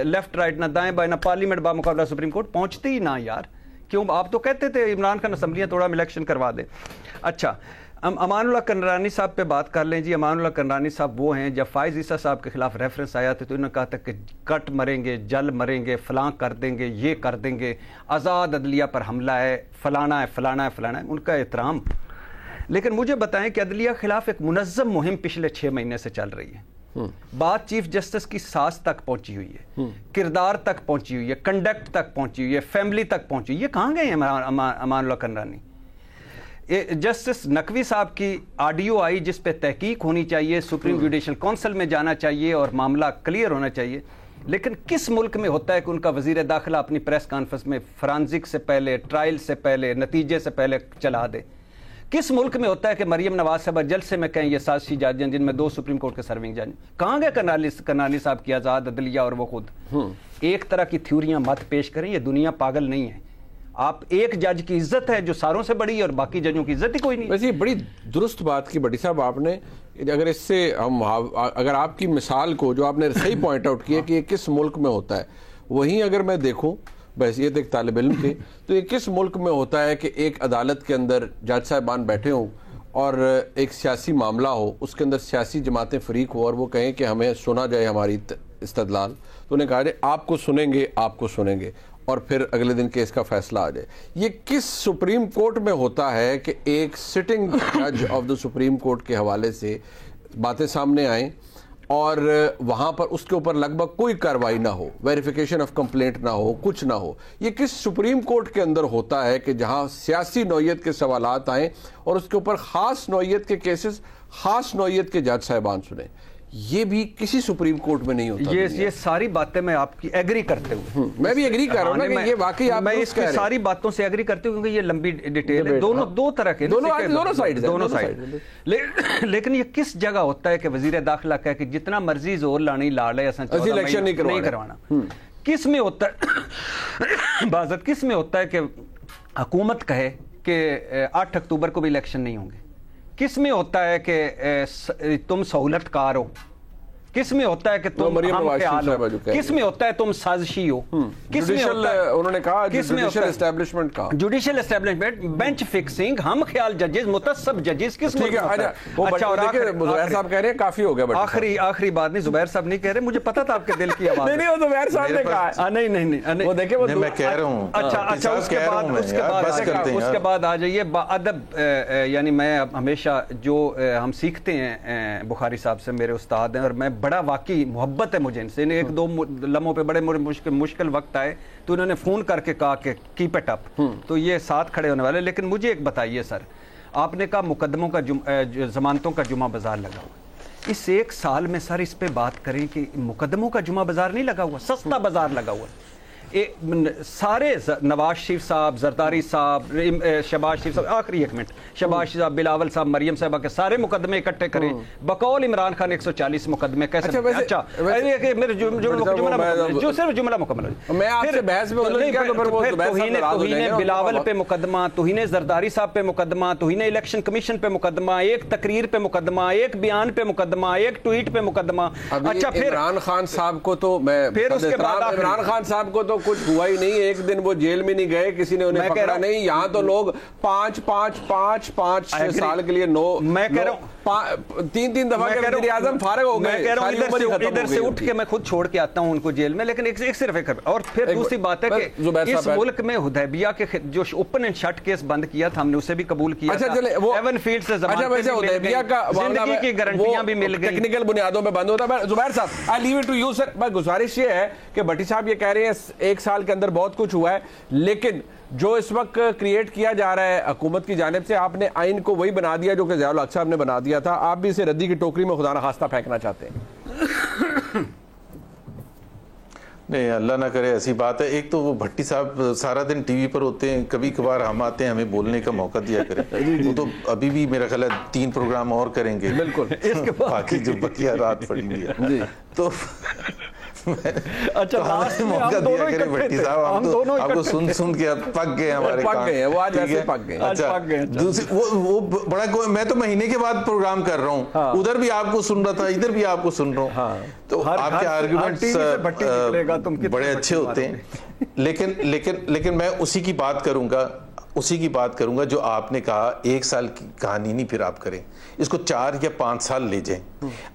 लेफ्ट राइट, ना दाएं बाएं, ना पार्लियामेंट बामुकाबला सुप्रीम कोर्ट, पहुंचती ही ना यार। क्यों? आप तो कहते थे इमरान खान असम्बलियां तोड़ा, इलेक्शन करवा दे। अच्छा, अमानुल्लाह कररानी साहब पे बात कर लें जी। अमानुल्लाह कररानी साहब वो हैं, जब फायज ईसा साहब के खिलाफ रेफरेंस आया था तो इन्होंने कहा था कि कट मरेंगे, जल मरेंगे, फलां कर देंगे, ये कर देंगे, आज़ाद अदलिया पर हमला है, फलाना है, फलाना है, फलाना है। उनका एहतराम। लेकिन मुझे बताएं कि अदलिया खिलाफ एक मुनज़्ज़म मुहिम पिछले 6 महीने से चल रही है। बात चीफ जस्टिस की सास तक पहुंची हुई है, किरदार तक पहुंची हुई है, कंडक्ट तक पहुंची हुई है, फैमिली तक पहुंची हुई है। ये कहाँ गए हैं अमानुल्लाह कररानी? जस्टिस नकवी साहब की ऑडियो आई जिस पे तहकीक होनी चाहिए, सुप्रीम जुडिशल काउंसिल में जाना चाहिए और मामला क्लियर होना चाहिए। लेकिन किस मुल्क में होता है कि उनका वजीर दाखिला अपनी प्रेस कॉन्फ्रेंस में फॉरेंसिक से पहले, ट्रायल से पहले, नतीजे से पहले चला दे? किस मुल्क में होता है कि मरियम नवाज साहब जलसे में कहें ये साजिशी जज हैं जिनमें 2 सुप्रीम कोर्ट के सर्विंग जज? कहाँ गए करनानी साहब की आज़ाद अदलिया और वो खुद? एक तरह की थ्योरियां मत पेश करें, ये दुनिया पागल नहीं है। आप एक जज की इज्जत है जो सारों से बड़ी है और बाकी जजों की इज्जत ही कोई नहीं। वैसे बड़ी दुरुस्त बात की भट्टी साहब आपने, अगर इससे हम अगर आपकी मिसाल को जो आपने सही पॉइंट आउट किया कि ये किस मुल्क में होता है, वहीं अगर मैं देखूं बहसियत एक तालिब इल्म के, तो ये किस मुल्क में होता है कि एक अदालत के अंदर जज साहिबान बैठे हों और एक सियासी मामला हो, उसके अंदर सियासी जमातें फरीक हो और वो कहें कि हमें सुना जाए हमारी इस्तदलाल, तो उन्हें कहा जाए आपको सुनेंगे और फिर अगले दिन केस का फैसला आ जाए। ये किस सुप्रीम कोर्ट में होता है कि एक सिटिंग जज ऑफ द सुप्रीम कोर्ट के हवाले से बातें सामने आएं और वहां पर उसके ऊपर लगभग कोई कार्रवाई ना हो, वेरिफिकेशन ऑफ कंप्लेंट ना हो, कुछ ना हो? ये किस सुप्रीम कोर्ट के अंदर होता है कि जहां सियासी नौयत के सवालात आएं और उसके ऊपर खास नौयत के केसेस, खास नौयत के जज साहिबान सुने? ये भी किसी सुप्रीम कोर्ट में नहीं होता। ये सारी बातें मैं आपकी एग्री करते हुए, मैं भी एग्री कर रहा हूं ना कि ये वाकई आप, मैं इसकी सारी बातों से एग्री करते हुए, क्योंकि ये लंबी डिटेल है, दो तरह के, दोनों साइड। लेकिन ये किस जगह होता है कि वजीर दाखिला कहे कि जितना मर्जी जोर लानी ला ले, इलेक्शन नहीं करवाना? किस में होता है बाज़त, किस में होता है कि हुकूमत कहे कि 8 अक्टूबर को भी इलेक्शन नहीं होंगे? किस में होता है कि तुम सहूलतकार हो? किस में होता है कि तुम हम हो? किस में होता है तुम साजिशी हो? किस में होता है, उन्होंने कहा, जुडिशल एस्टेब्लिशमेंट का, जुडिशल एस्टेब्लिशमेंट, बेंच फिक्सिंग, हम ख्याल जजेस, मुतस्सब जजेस, किस में होता है? अच्छा, और जुबैर साहब कह रहे हैं काफी हो गया। आखिरी बात नहीं, जुबैर साहब नहीं कह रहे, मुझे पता था आपके दिल की आवाज। नहीं, वो जुबैर साहब ने कहा। नहीं, वो देखिए, वो मैं कह रहा हूं। अच्छा, उसके बाद आ जाइए अदब। यानी मैं वैसा जो हम सीखते हैं बुखारी साहब से, मेरे उस्ताद हैं, और मैं बड़ा वाकई मोहब्बत है मुझे इनसे। एक दो लम्हों पे बड़े मुश्किल वक्त आए तो उन्होंने फोन करके कहा कि कीप इट अप, तो ये साथ खड़े होने वाले। लेकिन मुझे एक बताइए सर, आपने कहा मुकदमों का जमानतों का जुमा बाजार लगा हुआ, इस 1 साल में सर इस पे बात करें कि मुकदमों का जुमा बाजार नहीं लगा हुआ, सस्ता बाजार लगा हुआ। सारे नवाज शरीफ साहब, जरदारी साहब, शहबाज शरीफ साहब, आखिरी 1 मिनट, शहबाज शरीफ साहब, बिलावल साहब, मरियम साहबा के सारे मुकदमे इकट्ठे करें, बकौल इमरान खान 140 मुकदमे कैसे? अच्छा, मेरे सिर्फ जुमला मुकम्मल, मैं आपसे बहस में बिलावल पे मुकदमा, तौहीन जरदारी साहब पे मुकदमा, तौहीन इलेक्शन कमीशन पे मुकदमा, एक तकरीर पे मुकदमा, एक बयान पे मुकदमा, एक ट्वीट पे मुकदमा। अच्छा, फिर इमरान खान साहब को तो मैं, फिर उसके बाद इमरान खान साहब को तो कुछ हुआ ही नहीं, एक दिन वो जेल में नहीं गए, किसी ने उन्हें पकड़ा नहीं। यहाँ तो लोग 5 साल के लिए मैं कह रहा हूँ 3 दफा वज़ीर आज़म फारिग हो गए। मैं कह रहा हूँ इधर से उठ के मैं खुद छोड़ के आता हूँ उनको जेल में। लेकिन सिर्फ और फिर दूसरी बात है कि इस मुल्क में हुदैबिया के जो ओपन एंड शट केस बंद किया था हमने, उसे भी कबूल किया। अच्छा, चले वो एवन फील्ड से हुदैबिया का जिंदगी की गारंटियां भी मिल गई, टेक्निकल बुनियादों पर बंद होता है। जुबैर साहब, I leave it to you sir. मैं गुजारिश ये है कि भट्टी साहब ये कह रहे हैं 1 साल के अंदर बहुत कुछ हुआ है, लेकिन जो इस वक्त क्रिएट किया जा रहा है हुकूमत की जानिब से, आपने आइन को वही बना दिया जो कि ज़ियाउल हक साहब ने बना दिया था, आप भी इसे रद्दी की टोकरी में खुदा न खास्ता फेंकना चाहते हैं? नहीं, अल्लाह ना करे ऐसी बात है। एक तो वो भट्टी साहब सारा दिन टीवी पर होते हैं, कभी कभार हम आते हैं, हमें बोलने का मौका दिया करें। वो तो अभी भी मेरा ख्याल है 3 प्रोग्राम और करेंगे, बिल्कुल, बाकी जो बकिया रात पड़ी हुई है। तो अच्छा, मौका दिया करें भट्टी साहब, आपको सुन के पक गए हमारे, पक गए वो आज ऐसे पक गए। अच्छा, दूसरी वो बड़ा, मैं तो महीने के बाद प्रोग्राम कर रहा हूँ, उधर भी आपको सुन रहा था, इधर भी आपको सुन रहा हूँ, तो आपके आर्गुमेंट्स बड़े अच्छे होते हैं। लेकिन मैं उसी की बात करूंगा। उसी की बात करूंगा जो आपने कहा 1 साल की कहानी नहीं फिर आप करें, इसको 4 या 5 साल ले जाएं।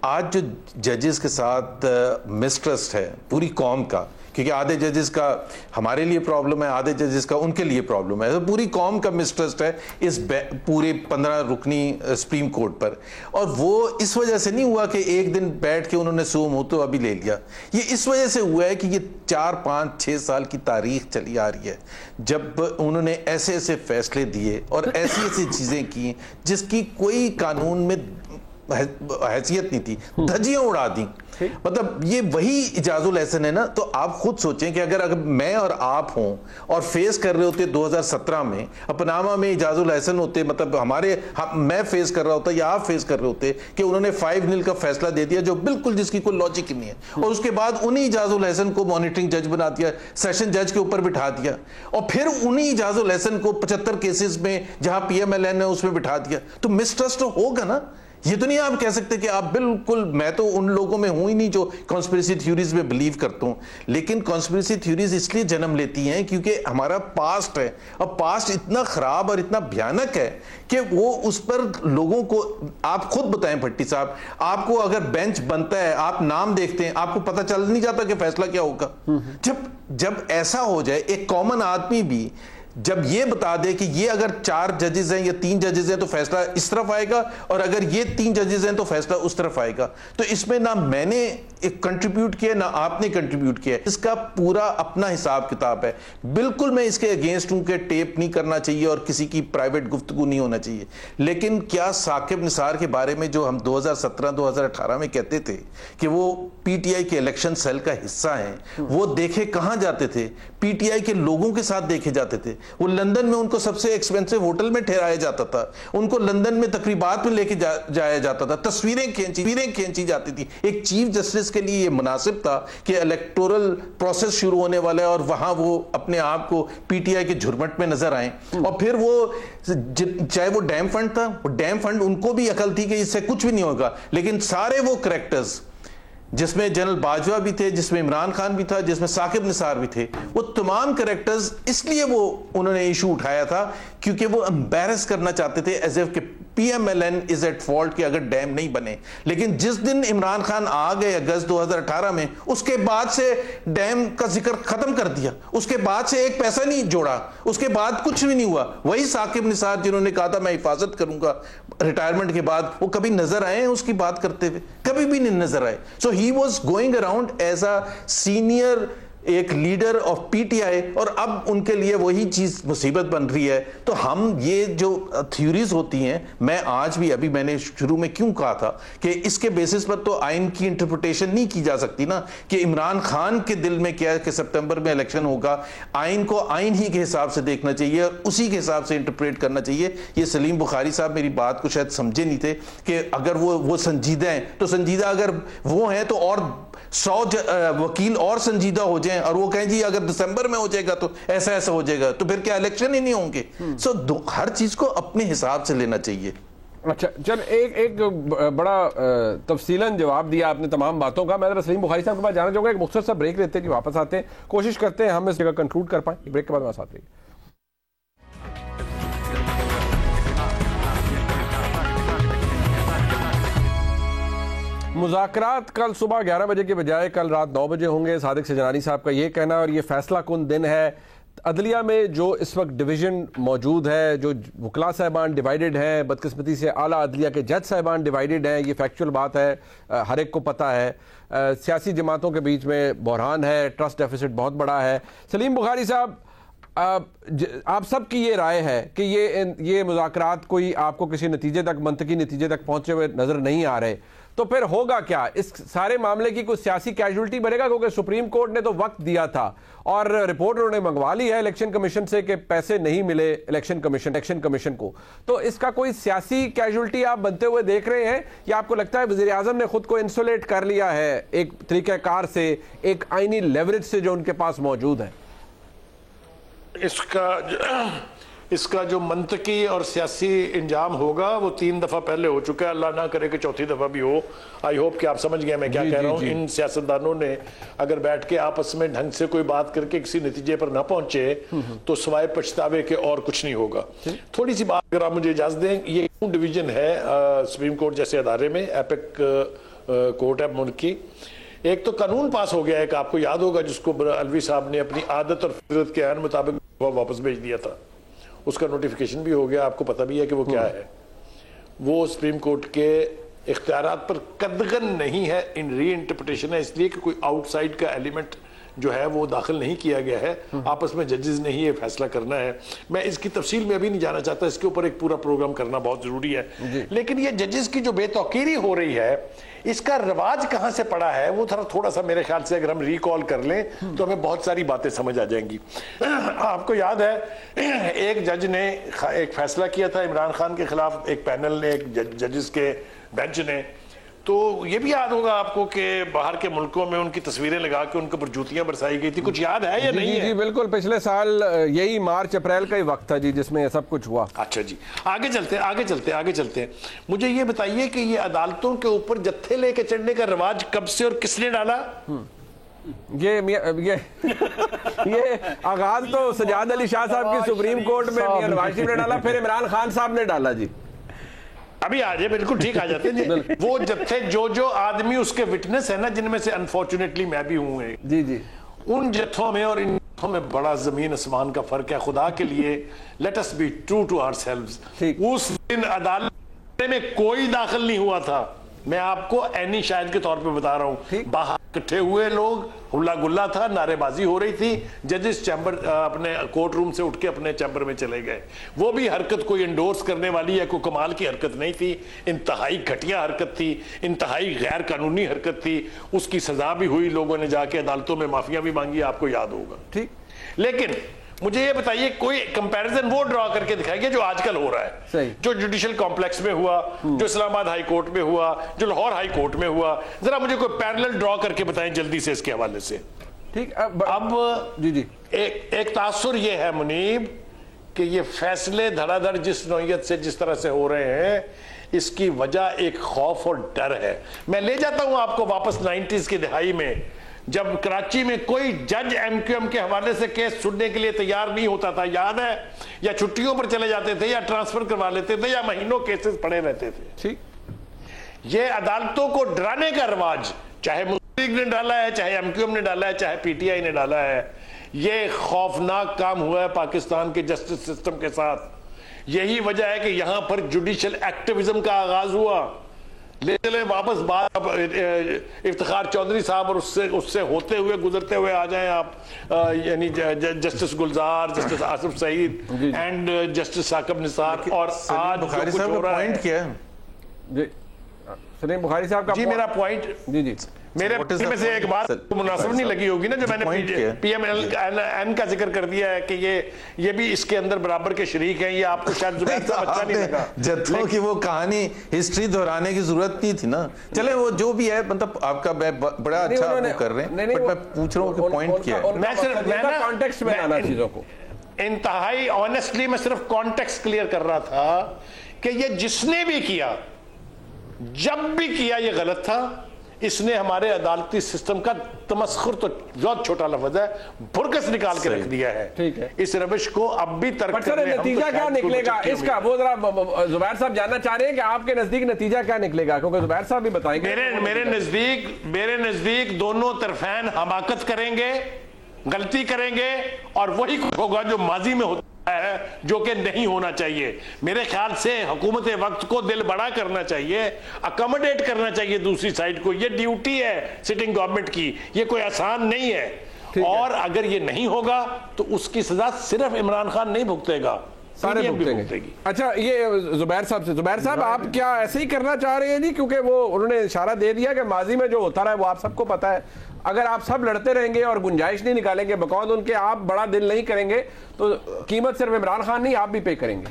आज जो जजेस के साथ मिसट्रस्ट है पूरी कौम का, क्योंकि आधे जजेस का हमारे लिए प्रॉब्लम है, आधे जजेस का उनके लिए प्रॉब्लम है, तो पूरी कौम का मिसट्रस्ट है इस पूरे 15 रुकनी सुप्रीम कोर्ट पर। और वो इस वजह से नहीं हुआ कि एक दिन बैठ के उन्होंने सो मोतो अभी ले लिया, ये इस वजह से हुआ है कि ये 4, 5, 6 साल की तारीख चली आ रही है जब उन्होंने ऐसे ऐसे फैसले दिए और ऐसी ऐसी चीजें की जिसकी कोई कानून में हैसियत नहीं थी, धज्जियां उड़ा दी। मतलब ये वही इजाजुल एहसन है ना। तो आप खुद सोचें कि अगर मैं और आप हों और फेस कर रहे होते 2017 में पनामा में इजाजुल एहसन होते, मतलब मैं फेस कर रहा होता या आप फेस कर रहे होते कि उन्होंने 5-0 का फैसला दे दिया जो बिल्कुल जिसकी कोई लॉजिक ही नहीं है, और उसके बाद उन्हीं इजाजुल एहसन को मॉनिटरिंग जज बना दिया, सेशन जज के ऊपर बिठा दिया, और फिर उन्हीं इजाजुल एहसन को 75 केसेस में जहां PMLN है उसमें बिठा दिया, तो मिसट्रस्ट तो होगा ना। ये तो नहीं आप कह सकते कि आप बिल्कुल, मैं तो उन लोगों में हूं ही नहीं जो कॉन्स्पिरेसी थ्योरीज में बिलीव करता हूं, लेकिन कॉन्स्पिरेसी थ्योरीज इसलिए जन्म लेती हैं क्योंकि हमारा पास्ट है, और पास्ट इतना खराब और इतना भयानक है कि वो उस पर लोगों को, आप खुद बताएं भट्टी साहब, आपको अगर बेंच बनता है, आप नाम देखते हैं, आपको पता चल नहीं जाता कि फैसला क्या होगा। जब ऐसा हो जाए, एक कॉमन आदमी भी जब ये बता दे कि ये अगर 4 जजेस हैं या 3 जजेस हैं तो फैसला इस तरफ आएगा, और अगर ये 3 जजेस हैं तो फैसला उस तरफ आएगा, तो इसमें ना मैंने एक कंट्रीब्यूट किया ना आपने कंट्रीब्यूट किया, इसका पूरा अपना हिसाब किताब है। बिल्कुल मैं इसके अगेंस्ट हूं कि टेप नहीं करना चाहिए और किसी की प्राइवेट गुफ्तगू नहीं होना चाहिए, लेकिन क्या साकिब निसार के बारे में जो हम 2017-2018 में कहते थे कि वो PTI के इलेक्शन सेल का हिस्सा हैं, वो देखे कहां जाते थे? PTI के लोगों के साथ देखे जाते थे। वो लंदन में उनको सबसे एक्सपेंसिव होटल में ठहराया जाता था, उनको लंदन में तकरीबात में लेके जाया जाता था, तस्वीरें खींची जाती थी। एक चीफ जस्टिस के लिए ये मुनासिब था कि इलेक्टोरल प्रोसेस शुरू होने वाला है और वहां वो अपने आप को PTI के झुरमट में नजर आए। और फिर वो चाहे वो डैम फंड था, वो डैम फंड उनको भी अकल थी कि इससे कुछ भी नहीं होगा, लेकिन सारे वो करैक्टर्स जिसमें जनरल बाजवा भी थे, जिसमें इमरान खान भी था, जिसमें साकिब निसार भी थे, वो तमाम कैरेक्टर्स इसलिए वो उन्होंने इशू उठाया था क्योंकि वो एम्बैरस करना चाहते थे एज इफ कि PMLN इज एट फॉल्ट कि अगर डैम नहीं बने। लेकिन जिस दिन इमरान खान आ गए अगस्त 2018 में, उसके बाद से डैम का जिक्र खत्म कर दिया, उसके बाद से एक पैसा नहीं जोड़ा, उसके बाद कुछ भी नहीं हुआ। वही साकिब निसार जिन्होंने कहा था मैं हिफाजत करूंगा रिटायरमेंट के बाद, वो कभी नजर आए हैं उसकी बात करते हुए? कभी भी नहीं नजर आए। So he was going around as a senior, एक लीडर ऑफ PTI, और अब उनके लिए वही चीज मुसीबत बन रही है। तो हम ये जो थ्योरीज होती हैं, मैं आज भी, अभी मैंने शुरू में क्यों कहा था कि इसके बेसिस पर तो आइन की इंटरप्रिटेशन नहीं की जा सकती ना, कि इमरान खान के दिल में क्या है कि सितंबर में इलेक्शन होगा। आइन को आइन ही के हिसाब से देखना चाहिए और उसी के हिसाब से इंटरप्रेट करना चाहिए। ये सलीम बुखारी साहब मेरी बात को शायद समझे नहीं थे कि अगर वो संजीदा हैं तो संजीदा, अगर वो हैं तो और 100 वकील और संजीदा हो जाएं और वो कहें जी अगर दिसंबर में हो जाएगा तो ऐसा ऐसा हो जाएगा, तो फिर क्या इलेक्शन ही नहीं होंगे? सो हर चीज को अपने हिसाब से लेना चाहिए। अच्छा, चल एक बड़ा तफसीलन जवाब दिया आपने तमाम बातों का। मैं जरा सलीम बुखारी साहब के पास जाना चाहूंगा, एक मुख्तसर सा ब्रेक लेते हैं, वापस आते हैं, कोशिश करते हैं हम इस जगह कंक्लूड कर पाए। ब्रेक के बाद मैं साथ रहिए। मुज़ाकरात कल सुबह 11 बजे के बजाय कल रात 9 बजे होंगे, सादिक सजनानी साहब का ये कहना, और ये फैसला कुन दिन है। अदलिया में जो इस वक्त डिवीज़न मौजूद है, जो वकला साहिबान डिवाइडेड हैं, बदकिस्मती से आला अदलिया के जज साहिबान डिवाइडेड हैं, ये फैक्चुअल बात है, हर एक को पता है। सियासी जमातों के बीच में बहरान है, ट्रस्ट डेफिसिट बहुत बड़ा है। सलीम बुखारी साहब, आप सब की ये राय है कि ये मुज़ाकरात कोई आपको किसी नतीजे तक, मंतकी नतीजे तक पहुंचे हुए नजर नहीं आ रहे, तो फिर होगा क्या? इस सारे मामले की कोई सियासी कैजुअल्टी बनेगा? क्योंकि सुप्रीम कोर्ट ने तो वक्त दिया था और रिपोर्ट उन्होंने मंगवा ली है इलेक्शन कमीशन से कि पैसे नहीं मिले इलेक्शन कमीशन को, तो इसका कोई सियासी कैजुअल्टी आप बनते हुए देख रहे हैं, या आपको लगता है वज़ीर आज़म ने खुद को इंसुलेट कर लिया है एक तरीक़ाकार से, एक आईनी लेवरेज से जो उनके पास मौजूद है? इसका इसका जो मंतकी और सियासी इंजाम होगा वो 3 दफा पहले हो चुका है, अल्लाह ना करे कि चौथी दफा भी हो। आई होप कि आप समझ गए मैं क्या कह रहा हूँ। इन सियासतदानों ने अगर बैठ के आपस में ढंग से कोई बात करके किसी नतीजे पर ना पहुंचे तो सिवाय पछतावे के और कुछ नहीं होगा। थोड़ी सी बात अगर आप मुझे इजाजत दें, ये डिवीजन है सुप्रीम कोर्ट जैसे अदारे में, एपिक कोर्ट है मुल्क की। एक तो कानून पास हो गया है, आपको याद होगा, जिसको अलवी साहब ने अपनी आदत और फितरत के आन मुताबिक वापस भेज दिया था, उसका नोटिफिकेशन भी हो गया, आपको पता भी है कि वो क्या है। वो सुप्रीम कोर्ट के इख्तियारात पर कदगन नहीं है, इन री इंटरप्रिटेशन है, इसलिए कि कोई आउटसाइड का एलिमेंट जो है वो दाखिल नहीं किया गया है। आपस में जजेस ने ही ये फैसला करना है। मैं इसकी तफसील में अभी नहीं जाना चाहता, इसके ऊपर एक पूरा प्रोग्राम करना बहुत जरूरी है। लेकिन ये जजेस की जो बेतौकीरी हो रही है, इसका रवाज कहां से पड़ा है, वो थोड़ा सा मेरे ख्याल से अगर हम रिकॉल कर लें तो हमें बहुत सारी बातें समझ आ जाएंगी। आपको याद है एक जज ने एक फैसला किया था इमरान खान के खिलाफ, एक पैनल ने, एक जजेस के बेंच ने, तो ये भी याद होगा आपको कि बाहर के मुल्कों में उनकी तस्वीरें लगा के उनके ऊपर जूतियां बरसाई गई थी। कुछ याद है या नहीं है? जी बिल्कुल, पिछले साल यही मार्च अप्रैल का ही वक्त था जी जिसमें सब कुछ हुआ। अच्छा जी, आगे चलते हैं। मुझे ये बताइए कि ये अदालतों के ऊपर जत्थे लेके चढ़ने का रिवाज कब से और किसने डाला? ये आगाज तो सजाद अली शाह साहब की सुप्रीम कोर्ट में मियां नवाज शरीफ ने डाला, फिर इमरान खान साहब ने डाला जी। अभी आ जाए, बिल्कुल ठीक आ जाते हैं। वो जत्थे जो आदमी उसके विटनेस है ना, जिनमें से अनफॉर्चुनेटली मैं भी हूं, जी उन जत्थों में और इन जत्थों में बड़ा जमीन आसमान का फर्क है। खुदा के लिए let us be true to ourselves. उस दिन अदालत में कोई दाखिल नहीं हुआ था, मैं आपको एनी शायद के तौर पे बता रहा हूं। बाहर इकट्ठे हुए लोग, हुल्ला गुल्ला था, नारेबाजी हो रही थी, जजेस चैम्बर अपने कोर्ट रूम से उठ के अपने चैम्बर में चले गए। वो भी हरकत कोई एंडोर्स करने वाली या कोई कमाल की हरकत नहीं थी, इंतहाई घटिया हरकत थी, इंतहाई गैर कानूनी हरकत थी। उसकी सजा भी हुई, लोगों ने जाके अदालतों में माफिया भी मांगी, आपको याद होगा। ठीक, लेकिन मुझे ये बताइए कोई कंपैरिजन वो ड्रॉ करके दिखाइए जो आजकल हो रहा है, सही। जो जुडिशियल कॉम्प्लेक्स में हुआ, जो इस्लामाबाद हाई कोर्ट में हुआ, जो लाहौर हाई कोर्ट में हुआ, जरा मुझे कोई पैरेलल ड्रॉ करके बताएं जल्दी से इसके हवाले से। ठीक, अब जी एक तासुर ये है मुनीब कि ये फैसले धड़ाधड़ जिस नौयत से जिस तरह से हो रहे हैं, इसकी वजह एक खौफ और डर है। मैं ले जाता हूं आपको वापस 90s की दिहाई में, जब कराची में कोई जज एमक्यूएम के हवाले से केस सुनने के लिए तैयार नहीं होता था, याद है? या छुट्टियों पर चले जाते थे, या ट्रांसफर करवा लेते थे, या महीनों केसेस पड़े रहते थे। ठीक, ये अदालतों को डराने का रिवाज चाहे मुस्लिम लीग ने डाला है, चाहे एमक्यूएम ने डाला है, चाहे पीटीआई ने डाला है, ये खौफनाक काम हुआ है पाकिस्तान के जस्टिस सिस्टम के साथ। यही वजह है कि यहां पर जुडिशियल एक्टिविज्म का आगाज हुआ। ले चले वापस बात इफ्तिखार चौधरी साहब और उससे होते हुए गुजरते हुए आ जाएं आप, यानी justice Gulzar, justice Asif Saeed and justice Saqib Nisar. और आज बुखारी साहब का पॉइंट क्या है? सलीम बुखारी साहब का जी मेरा पॉइंट, जी मेरे में से एक बात तो मुनासिब नहीं लगी होगी ना, जो मैंने पीएमएन का जिक्र कर दिया है कि ये भी इसके अंदर बराबर के शरीक हैं। ये आपको शायद जुबैर साहब अच्छा नहीं लगा, जत्थों की वो कहानी हिस्ट्री दोहराने की जरूरत नहीं थी ना। चले वो जो भी है, मतलब आपका बड़ा अच्छा आप कर रहे हैं, बट मैं पूछ रहा हूँ कि पॉइंट क्या है। मैं सिर्फ कॉन्टेक्स्ट में लाना चीजों को, इंतहाई ऑनेस्टली मैं सिर्फ कॉन्टेक्स्ट क्लियर कर रहा था कि ये जिसने भी किया, जब भी किया, ये गलत था। इसने हमारे अदालती सिस्टम का तमस्खुर, तो बहुत छोटा लफ्ज है, भुरकस निकाल के रख दिया है। ठीक है, इस रविश को अब भी तर्क करने। नतीजा क्या निकलेगा इसका, वो जरा जुबैर साहब जानना चाह रहे हैं कि आपके नजदीक नतीजा क्या निकलेगा, क्योंकि जुबैर साहब भी बताएंगे। मेरे नजदीक दोनों तरफैन हमाकत करेंगे, गलती करेंगे, और वही कुछ होगा जो माजी में होता है, जो कि नहीं होना चाहिए। मेरे ख्याल से हुकूमत वक्त को दिल बड़ा करना चाहिए, अकोमोडेट करना चाहिए दूसरी साइड को। ये ड्यूटी है सिटिंग गवर्नमेंट की, ये कोई आसान नहीं है। और अगर ये नहीं होगा तो उसकी सजा सिर्फ इमरान खान नहीं भुगतेगा, सारे भुगतेंगे। अच्छा, ये जुबैर साहब से, जुबैर साहब आप क्या ऐसे ही करना चाह रहे हैं जी? क्योंकि वो उन्होंने इशारा दे दिया कि माजी में जो होता रहा है वो आप सबको पता है। अगर आप सब लड़ते रहेंगे और गुंजाइश नहीं निकालेंगे, बकौल उनके आप बड़ा दिल नहीं करेंगे, तो कीमत सिर्फ इमरान खान नहीं, आप भी पे करेंगे।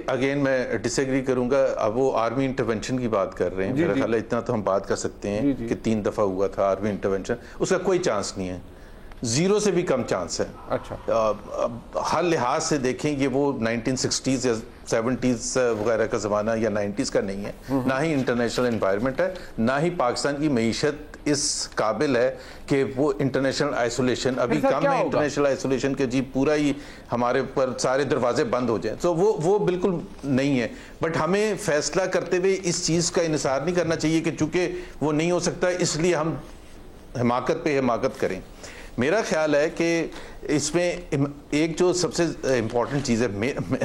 अगेन मैं डिसएग्री करूंगा। अब वो आर्मी इंटरवेंशन की बात कर रहे हैं, मेरा ख्याल है इतना तो हम बात कर सकते हैं कि 3 दफा हुआ था आर्मी इंटरवेंशन, उसका कोई चांस नहीं है। 0 से भी कम चांस है। अच्छा, हर लिहाज से देखें कि वो 1960s या 70s वगैरह का ज़माना या 90s का नहीं है, ना ही इंटरनेशनल एनवायरनमेंट है, ना ही पाकिस्तान की मईशत इस काबिल है कि वो इंटरनेशनल आइसोलेशन, अभी कम है इंटरनेशनल आइसोलेशन के जी पूरा ही हमारे ऊपर सारे दरवाजे बंद हो जाए, तो वो बिल्कुल नहीं है। बट हमें फैसला करते हुए इस चीज़ का इन्हिसार नहीं करना चाहिए कि चूंकि वो नहीं हो सकता इसलिए हम हिमाकत पे हिमाकत करें। मेरा ख्याल है कि इसमें एक जो सबसे इम्पॉर्टेंट चीज़ है,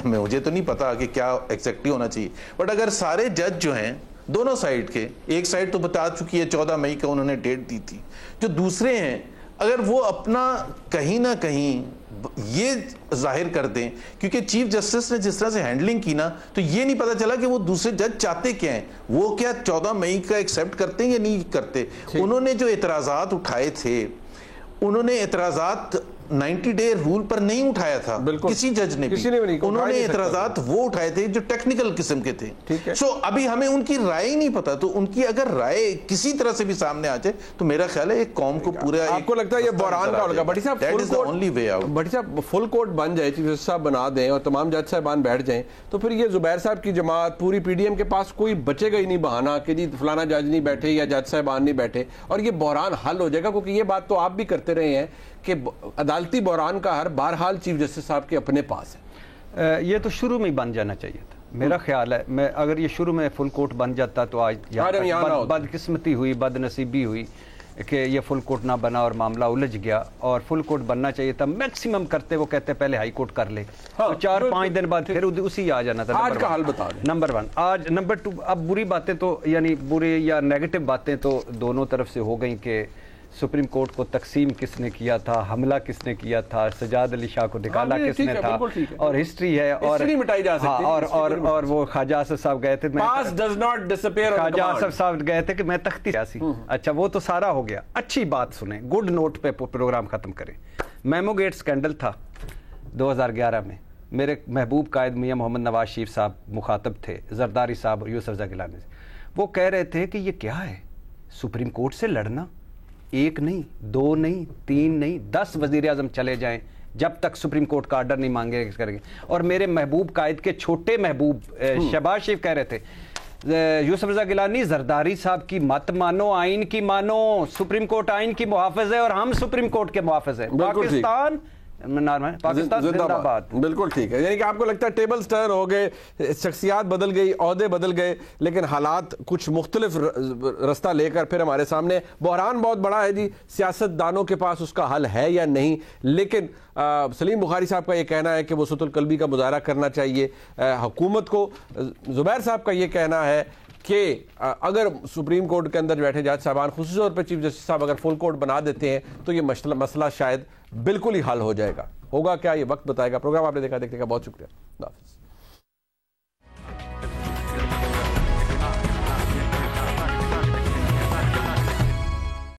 मुझे तो नहीं पता कि क्या एग्जैक्टली होना चाहिए, बट अगर सारे जज जो हैं दोनों साइड के, एक साइड तो बता चुकी है 14 मई का उन्होंने डेट दी थी, जो दूसरे हैं अगर वो अपना कहीं ना कहीं ये जाहिर कर दें, क्योंकि चीफ जस्टिस ने जिस तरह से हैंडलिंग की ना, तो ये नहीं पता चला कि वो दूसरे जज चाहते क्या हैं, वो क्या 14 मई का एक्सेप्ट करते हैं या नहीं करते। उन्होंने जो एतराज़ात उठाए थे, उन्होंने एतराज़ात 90 डे रूल पर नहीं उठाया था किसी जज ने भी, उन्होंने एतराज़ात वो उठाए थे जो टेक्निकल किस्म के थे। सो अभी हमें उनकी राय नहीं पता, तो उनकी अगर राय किसी तरह से भी सामने आ जाए तो मेरा ख्याल है एक कौम को पूरा, आपको लगता है ये बहरान का होगा? बड़ी साहब that is the only way out. बड़ी साहब फुल कोर्ट बन जाए, चीफ जस्टिस साहब बना दें और तमाम जज साहबान बैठ जाएं, तो फिर ये जुबैर साहब की जमात पूरी पीडीएम के पास कोई बचेगा ही नहीं बहाना कि जी फलाना जज नहीं बैठे या जज साहबान नहीं बैठे, और ये बहरान हल हो जाएगा। क्योंकि ये बात तो आप भी करते रहे हैं कि अदालती बहरान का हर बहरहाल चीफ जस्टिस साहब के अपने पास है। ये तो शुरू में ही बन जाना चाहिए था, मेरा ख्याल है। मैं अगर ये शुरू में फुल कोर्ट बन जाता तो आज बदकिस्मती हुई, बदनसीबी हुई कि ये फुल कोर्ट ना बना और मामला उलझ गया, और फुल कोर्ट बनना चाहिए था। मैक्सिमम करते वो कहते पहले हाई कोर्ट कर ले, तो 4-5 दिन बाद फिर उसी आ जाना था। आज का हाल बता दें। नंबर 1 आज। नंबर 2, अब बुरी बातें तो यानी बुरी या नेगेटिव बातें तो दोनों तरफ से हो गई कि सुप्रीम कोर्ट को तकसीम किसने किया था, हमला किसने किया था, सजाद अली शाह को निकाला किसने था, और हिस्ट्री है, और मिटाई जा सकती है। और वो ख्वाजा आसफ साहब गए थे, ख्वाजा आसफ साहब गए थे कि मैं तख्ती सियासी। अच्छा, वो तो सारा हो गया। अच्छी बात सुने, गुड नोट पे प्रोग्राम खत्म करें। मेमो गेट स्कैंडल था 2011 में, मेरे महबूब कायद मियां मोहम्मद नवाज शरीफ साहब मुखातब थे, जरदारी साहब और यूसुफ रज़ा गिलानी। वो कह रहे थे कि ये क्या है, सुप्रीम कोर्ट से लड़ना, 1 नहीं 2 नहीं 3 नहीं 10 वज़ीर आज़म चले जाएं जब तक सुप्रीम कोर्ट का आर्डर नहीं मांगे करेंगे। और मेरे महबूब कायद के छोटे महबूब शहबाज शरीफ कह रहे थे, यूसुफ रज़ा गिलानी, जरदारी साहब की मत मानो, आइन की मानो। सुप्रीम कोर्ट आइन की मुहाफ़िज़ है और हम सुप्रीम कोर्ट के मुहाफ़िज़ हैं। पाकिस्तान जिंदाबाद। बिल्कुल ठीक है। यानी कि आपको लगता है टेबल टर्न हो गए, शख्सियात बदल गई, ओहदे बदल गए, लेकिन हालात कुछ मुख्तलिफ रास्ता लेकर फिर हमारे सामने। बहरान बहुत बड़ा है जी, सियासतदानों के पास उसका हल है या नहीं, लेकिन सलीम बुखारी साहब का ये कहना है कि वसअतुल क़ल्बी का मुज़ाहरा करना चाहिए हुकूमत को। जुबैर साहब का ये कहना है कि अगर सुप्रीम कोर्ट के अंदर बैठे जज साहबान, खुसूसी तौर पर चीफ जस्टिस साहब अगर फुल कोर्ट बना देते हैं तो ये मसला शायद बिल्कुल ही हल हो जाएगा। होगा क्या, ये वक्त बताएगा। प्रोग्राम आपने देखा, देखने का बहुत शुक्रिया।